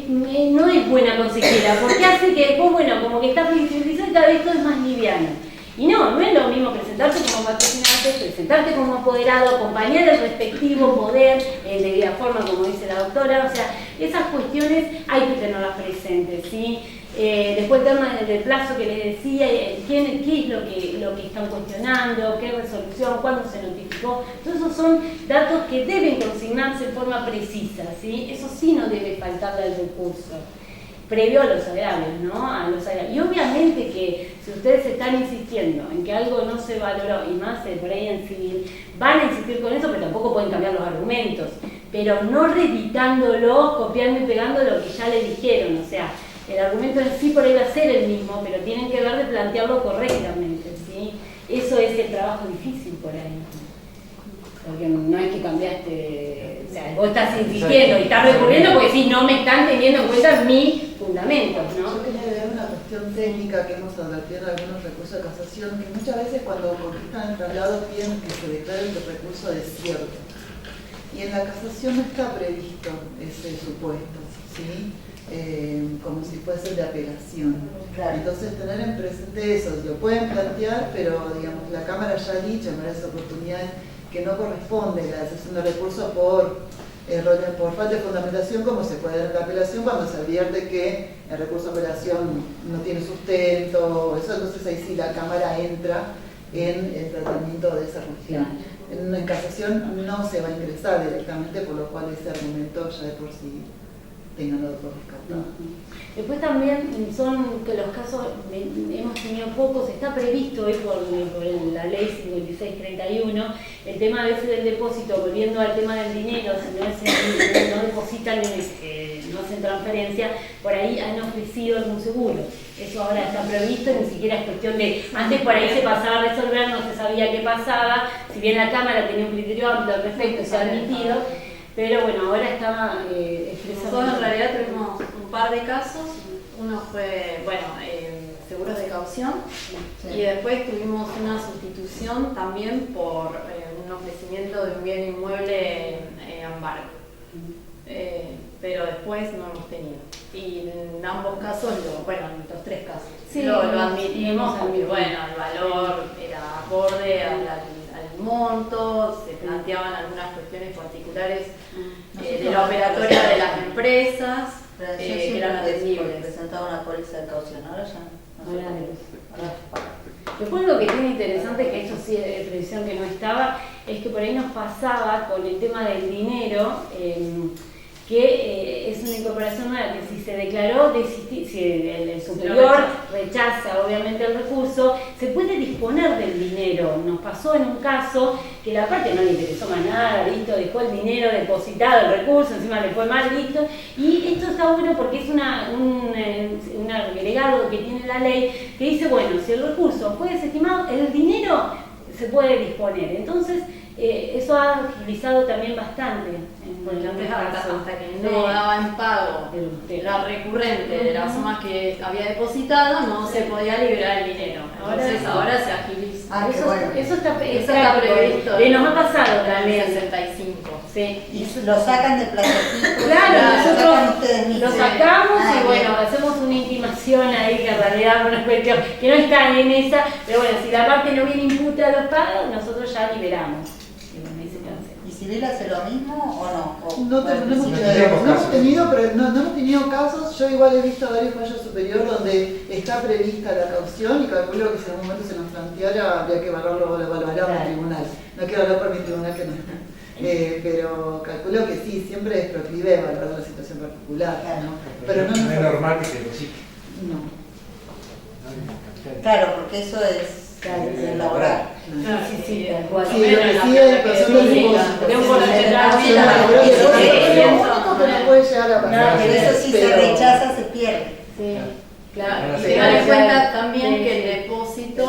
no es buena consejera, porque hace que después, bueno, como que está flexibilizado y cada vez todo es más liviano. Y no es lo mismo presentarte como patrocinante, presentarte como apoderado, acompañar el respectivo poder de debida forma, como dice la doctora, o sea, esas cuestiones hay que tenerlas presentes, ¿sí? Después el tema del plazo que les decía, qué es lo que están cuestionando, qué resolución, cuándo se notificó. Todos esos son datos que deben consignarse de forma precisa, ¿sí? Eso sí no debe faltarle al recurso, previo a los agravios, ¿no? A los agravios. Y obviamente que si ustedes están insistiendo en que algo no se valoró, y más por ahí en civil, van a insistir con eso, pero tampoco pueden cambiar los argumentos, pero no reeditándolo, copiando y pegando lo que ya le dijeron, o sea, el argumento en sí por ahí va a ser el mismo, pero tienen que ver de plantearlo correctamente, ¿sí? Eso es el trabajo difícil por ahí. Porque no es que cambiaste, o sea, vos estás insistiendo y estás recurriendo porque sí, no me están teniendo en cuenta mis fundamentos, ¿no? Yo quería ver una cuestión técnica que hemos advertido en algunos recursos de casación, que muchas veces cuando conquistan el traslado piden que se declare el recurso desierto. Y en la casación no está previsto ese supuesto, ¿sí? Como si fuese de apelación. Claro. Entonces tener en presente eso, lo pueden plantear, pero digamos la Cámara ya ha dicho en varias oportunidades que no corresponde la sesión de recurso por falta de fundamentación, como se puede dar en la apelación cuando se advierte que el recurso de apelación no tiene sustento, eso, entonces ahí sí la Cámara entra en el tratamiento de esa cuestión. En casación no se va a ingresar directamente, por lo cual ese argumento ya de por sí tengan datos rescatados. Después también son que los casos, hemos tenido pocos, está previsto hoy por la ley 5631, el tema a veces del depósito, volviendo al tema del dinero, si no depositan, no hacen transferencia, por ahí han ofrecido algún seguro. Eso ahora está previsto, ni siquiera es cuestión de, antes por ahí se pasaba a resolver, no se sabía qué pasaba, si bien la Cámara tenía un criterio amplio al respecto, se ha admitido, pero bueno, ahora está expresado. Nosotros en realidad tuvimos un par de casos, uno fue, bueno, seguros de caución, sí. Y después tuvimos una sustitución también por un ofrecimiento de un bien inmueble en embargo. Pero después no hemos tenido. Y en ambos casos, en los tres casos, sí, lo admitimos, porque bueno, el valor era acorde al monto, se planteaban algunas cuestiones particulares de la operatoria de las empresas, que eran atendibles. Presentaba una póliza de caución, ahora ya no. Después lo que tiene interesante, que eso sí es previsión que no estaba, es que por ahí nos pasaba con el tema del dinero, que es una incorporación nueva, que si se declaró si el superior rechaza obviamente el recurso, se puede disponer del dinero. Nos pasó en un caso que la parte no le interesó más nada, listo, dejó el dinero depositado, el recurso, encima le fue mal, listo, y esto está bueno porque es un agregado que tiene la ley que dice, bueno, si el recurso fue desestimado, el dinero se puede disponer. Entonces, eso ha agilizado también bastante. Hasta que no daba en pago la recurrente de las sumas que había depositado, no se podía liberar el dinero. Entonces ahora se agiliza. Eso está previsto. Y nos ha pasado también. 65. Sí. Y lo sacan de plazo fijo. Claro, nosotros ustedes mismos. lo sacamos y bueno, hacemos una intimación ahí que en realidad no es cuestión, que no está en esa, pero bueno, si la parte no viene imputa a los pagos, nosotros ya liberamos. ¿Y Civil hace lo mismo o no? No hemos tenido casos. Yo igual he visto varios fallos superior donde está prevista la caución y calculo que si en algún momento se nos planteara habría que valorarlo en tribunal. No quiero hablar por mi tribunal que no está. Pero calculo que sí, siempre es proclive valorar la situación particular. ¿No? Pero no es normal que se deposite. No. Claro, porque eso es laboral. Sí, tal cual. Sí, lo que sí es el proceso del depósito. Lo único que no puede llegar a pasar. Pero eso si se rechaza, se pierde. Sí. Claro, y tener en cuenta también que el depósito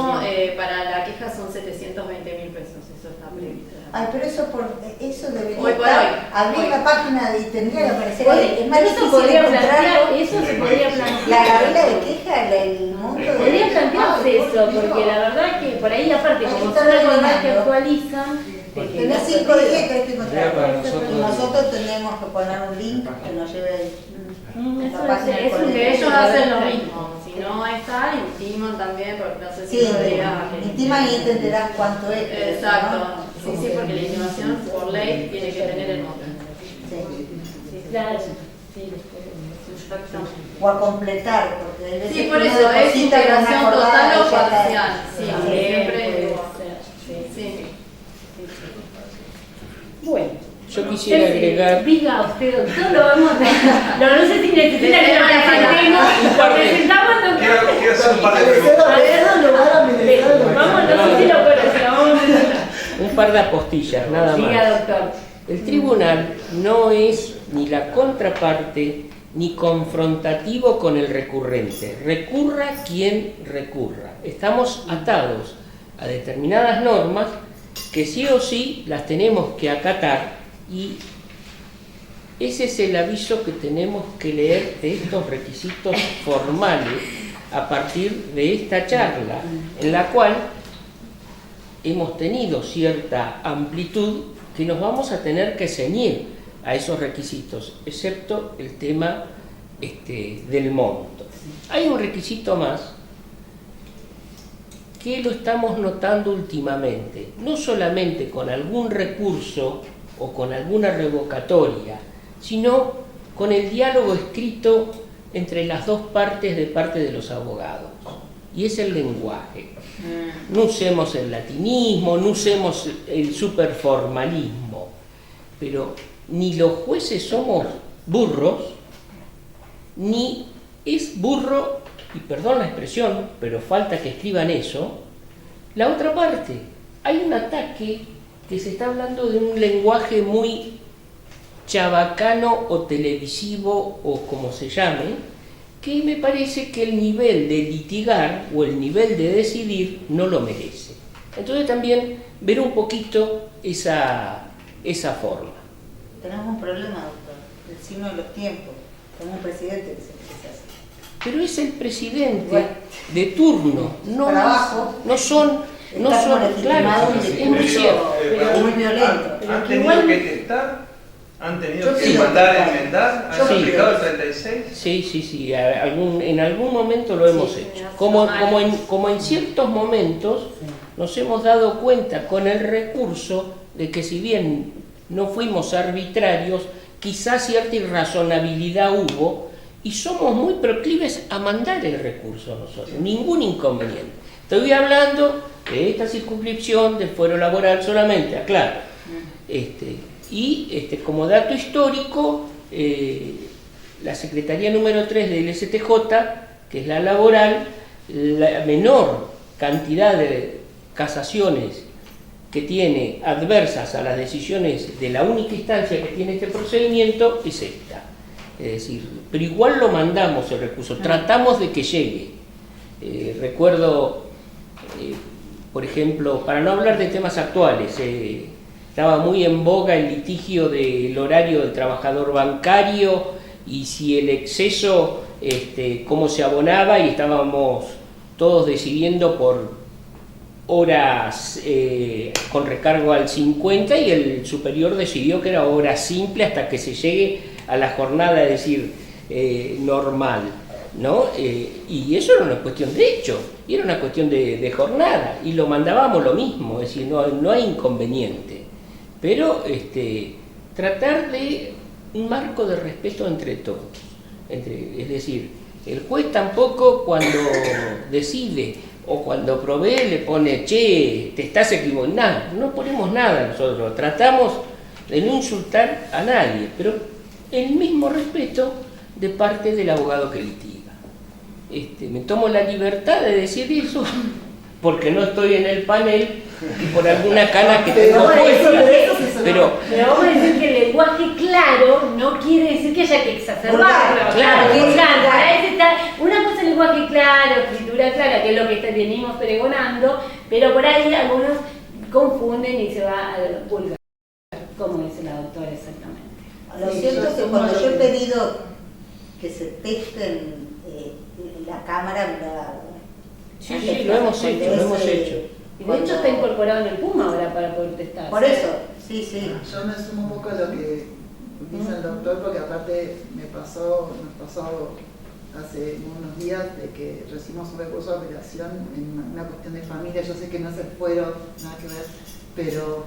para la queja son 720.000 pesos, eso está previsto. Ay, pero eso debería hoy estar, abrir la página y tendría que aparecer ahí. Es más eso difícil podría encontrarlo. eso se podría plantear. La carrera de queja, el monto de... Podría plantearse eso, porque la verdad es que por ahí aparte, como son algunas que actualizan, tenés 5 días que hay que encontrar. Nosotros tenemos que poner un link que nos lleve ahí. Eso que ellos hacen lo mismo. Si no está, intiman también, porque no sé si podría... Intiman y te enterás cuánto es. Exacto. ¿No? Sí, porque la intimación por ley tiene que tener el monto. Sí, claro. O a completar, porque hay veces sí, por eso es integración total o parcial. Sí, siempre. Sí. Bueno. Yo quisiera agregar... Diga usted, doctor, lo vamos a... No sé si necesita que lo presentemos, lo presentamos, doctor. Quiero hacer un par de preguntas. Vamos, no sé si lo conocemos. Un par de apostillas, nada más. Diga, doctor. El tribunal no es ni la contraparte ni confrontativo con el recurrente. Recurra quien recurra. Estamos atados a determinadas normas que sí o sí las tenemos que acatar. Y ese es el aviso que tenemos que leer de estos requisitos formales a partir de esta charla, en la cual hemos tenido cierta amplitud que nos vamos a tener que ceñir a esos requisitos, excepto el tema del monto. Hay un requisito más que lo estamos notando últimamente, no solamente con algún recurso o con alguna revocatoria, sino con el diálogo escrito entre las dos partes de parte de los abogados, y es el lenguaje. No usemos el latinismo, no usemos el superformalismo, pero ni los jueces somos burros, ni es burro, y perdón la expresión, pero falta que escriban eso, la otra parte. Hay un ataque que se está hablando de un lenguaje muy chabacano o televisivo o como se llame, que me parece que el nivel de litigar o el nivel de decidir no lo merece. Entonces también ver un poquito esa forma. Tenemos un problema, doctor, el signo de los tiempos. Tenemos un presidente que se empieza así. Pero es el presidente de turno, no son, claro, es muy cierto. Pero muy violento. ¿Han tenido que testar? ¿Han tenido que mandar a enmendar? ¿Han aplicado el 36? Sí, en algún momento lo hemos hecho. Como en ciertos momentos nos hemos dado cuenta con el recurso de que si bien no fuimos arbitrarios, quizás cierta irrazonabilidad hubo y somos muy proclives a mandar el recurso nosotros, ningún inconveniente. Estoy hablando de esta circunscripción del fuero laboral solamente, aclaro. Como dato histórico, la Secretaría número 3 del STJ, que es la laboral, la menor cantidad de casaciones que tiene adversas a las decisiones de la única instancia que tiene este procedimiento es esta. Es decir, pero igual lo mandamos el recurso, tratamos de que llegue. Recuerdo, por ejemplo, para no hablar de temas actuales, estaba muy en boga el litigio del horario del trabajador bancario y si el exceso, cómo se abonaba, y estábamos todos decidiendo por horas con recargo al 50 y el superior decidió que era hora simple hasta que se llegue a la jornada, es decir, normal, ¿no? Y eso era una cuestión de hecho, y era una cuestión de jornada, y lo mandábamos lo mismo, es decir, no hay inconveniente. Pero tratar de un marco de respeto entre todos. Es decir, el juez tampoco cuando decide o cuando provee le pone, che, te estás equivocando. No ponemos nada nosotros, tratamos de no insultar a nadie, pero el mismo respeto de parte del abogado que litiga. Me tomo la libertad de decir eso porque no estoy en el panel y por alguna cana que tengo puesta. Pero vamos a decir que el lenguaje claro no quiere decir que haya que exacerbarlo. Claro. Una cosa es el lenguaje claro, escritura clara, que es lo que venimos pregonando, pero por ahí algunos confunden y se va al vulgar, como dice la doctora exactamente. Lo cierto es que cuando yo he pedido que se testen la cámara, sí, lo hemos hecho. Y de hecho está incorporado en el PUMA ahora para poder testar. Por eso, sí. Yo me sumo un poco a lo que dice el doctor, porque aparte nos pasó hace unos días de que recibimos un recurso de apelación en una cuestión de familia. Yo sé que no se fueron, nada que ver, pero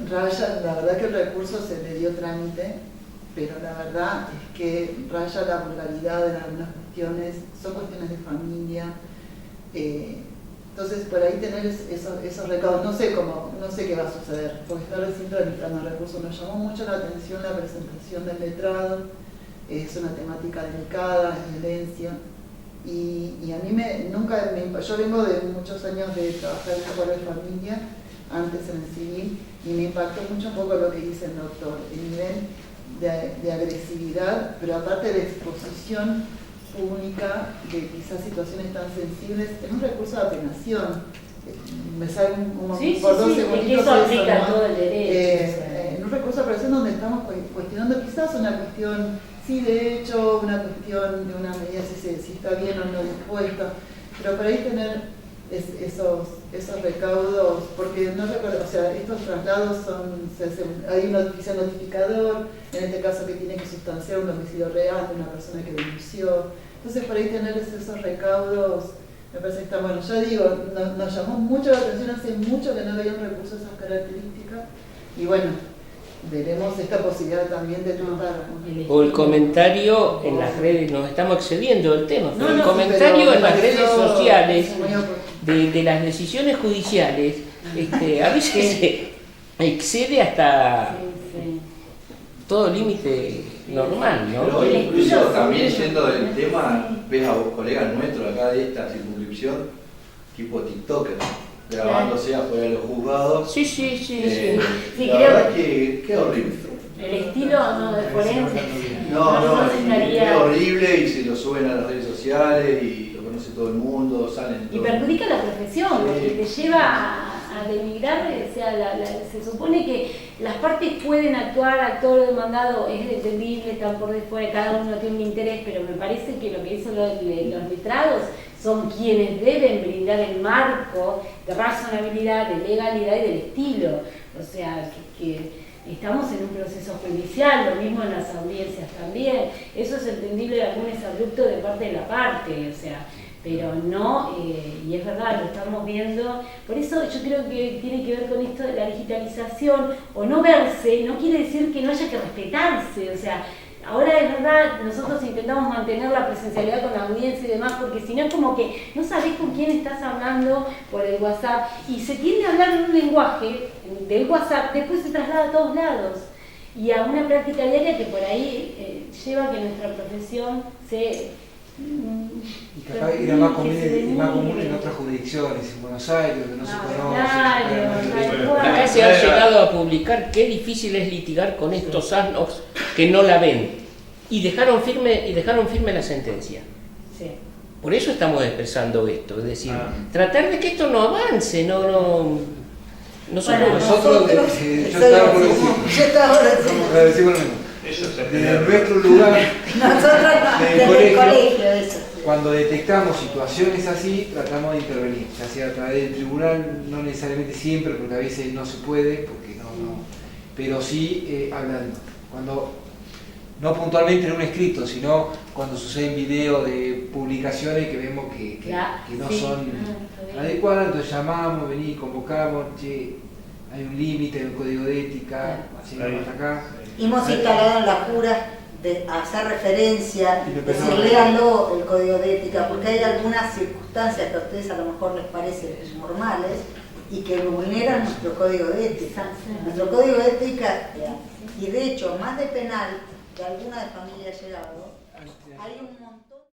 raya, la verdad que el recurso se le dio trámite, pero la verdad es que raya la vulgaridad en algunas cuestiones, son cuestiones de familia. Entonces por ahí tener esos recaudos, no sé qué va a suceder, porque está recién tramitando el recurso. Nos llamó mucho la atención la presentación del letrado, es una temática delicada, es violencia, y a mí yo vengo de muchos años de trabajar en el foro de familia, antes en el civil, y me impactó mucho un poco lo que dice el doctor, el nivel de agresividad, pero aparte de exposición pública de quizás situaciones tan sensibles en un recurso de apenación. Me sale por 2 segunditos eso aplica todo el derecho. En un recurso de apelación donde estamos cuestionando quizás una cuestión, sí, de hecho, una cuestión de una medida si está bien o no dispuesta, pero por ahí tener esos recaudos, porque no recuerdo, o sea, estos traslados hay un oficial notificador, en este caso que tiene que sustanciar un domicilio real de una persona que denunció. Entonces por ahí tener esos recaudos me parece que está bueno. Ya digo, nos llamó mucho la atención, hace mucho que no había un recurso de esas características, y bueno, veremos esta posibilidad también de tratar. O el comentario en las redes, nos estamos excediendo del tema, pero el comentario en las redes sociales de las decisiones judiciales, a veces se excede hasta todo límite normal, ¿no? Pero incluso también yendo del tema, ves a vos, colegas nuestros acá de esta circunscripción, tipo TikToker, grabándose afuera de los juzgados. Sí. Sí, La verdad que horrible. El estilo no de forense. No, estaría... es horrible y se lo suben a las redes sociales y lo conoce todo el mundo, salen Y todo. perjudica la profesión, porque te lleva a denigrar, o sea, se supone que las partes pueden actuar, todo lo demandado es entendible, están por después, cada uno tiene un interés, pero me parece que lo que dicen los letrados son quienes deben brindar el marco de razonabilidad, de legalidad y del estilo. O sea, que estamos en un proceso judicial, lo mismo en las audiencias también. Eso es entendible, algún exabrupto de parte de la parte, o sea, pero no, y es verdad, lo estamos viendo. Por eso yo creo que tiene que ver con esto de la digitalización, o no verse, no quiere decir que no haya que respetarse, o sea, ahora es verdad, nosotros intentamos mantener la presencialidad con la audiencia y demás, porque si no es como que no sabés con quién estás hablando por el WhatsApp, y se tiende a hablar en un lenguaje del WhatsApp, después se traslada a todos lados, y a una práctica diaria que por ahí lleva a que nuestra profesión se... Y capaz era más común en otras jurisdicciones, en Buenos Aires, donde no se conoce. Acá se ha llegado a publicar qué difícil es litigar con estos asnos que no la ven. Y dejaron firme la sentencia. Sí. Por eso estamos expresando esto, es decir, tratar de que esto no avance, no nosotros yo estaba por decir lo mismo. Desde nuestro lugar, desde el colegio, eso. Cuando detectamos situaciones así, tratamos de intervenir, ya sea a través del tribunal, no necesariamente siempre, porque a veces no se puede, porque no, pero sí hablando. Cuando, no puntualmente en un escrito, sino cuando suceden videos de publicaciones que vemos que no son adecuadas, entonces llamamos, venimos, convocamos, che, hay un límite, hay un código de ética, llegamos hasta acá. Hemos instalado en la jura de hacer referencia, decir, léanlo el código de ética, porque hay algunas circunstancias que a ustedes a lo mejor les parecen normales y que vulneran nuestro código de ética. Nuestro código de ética, y de hecho, más de penal que alguna de familia ha llegado, hay un montón.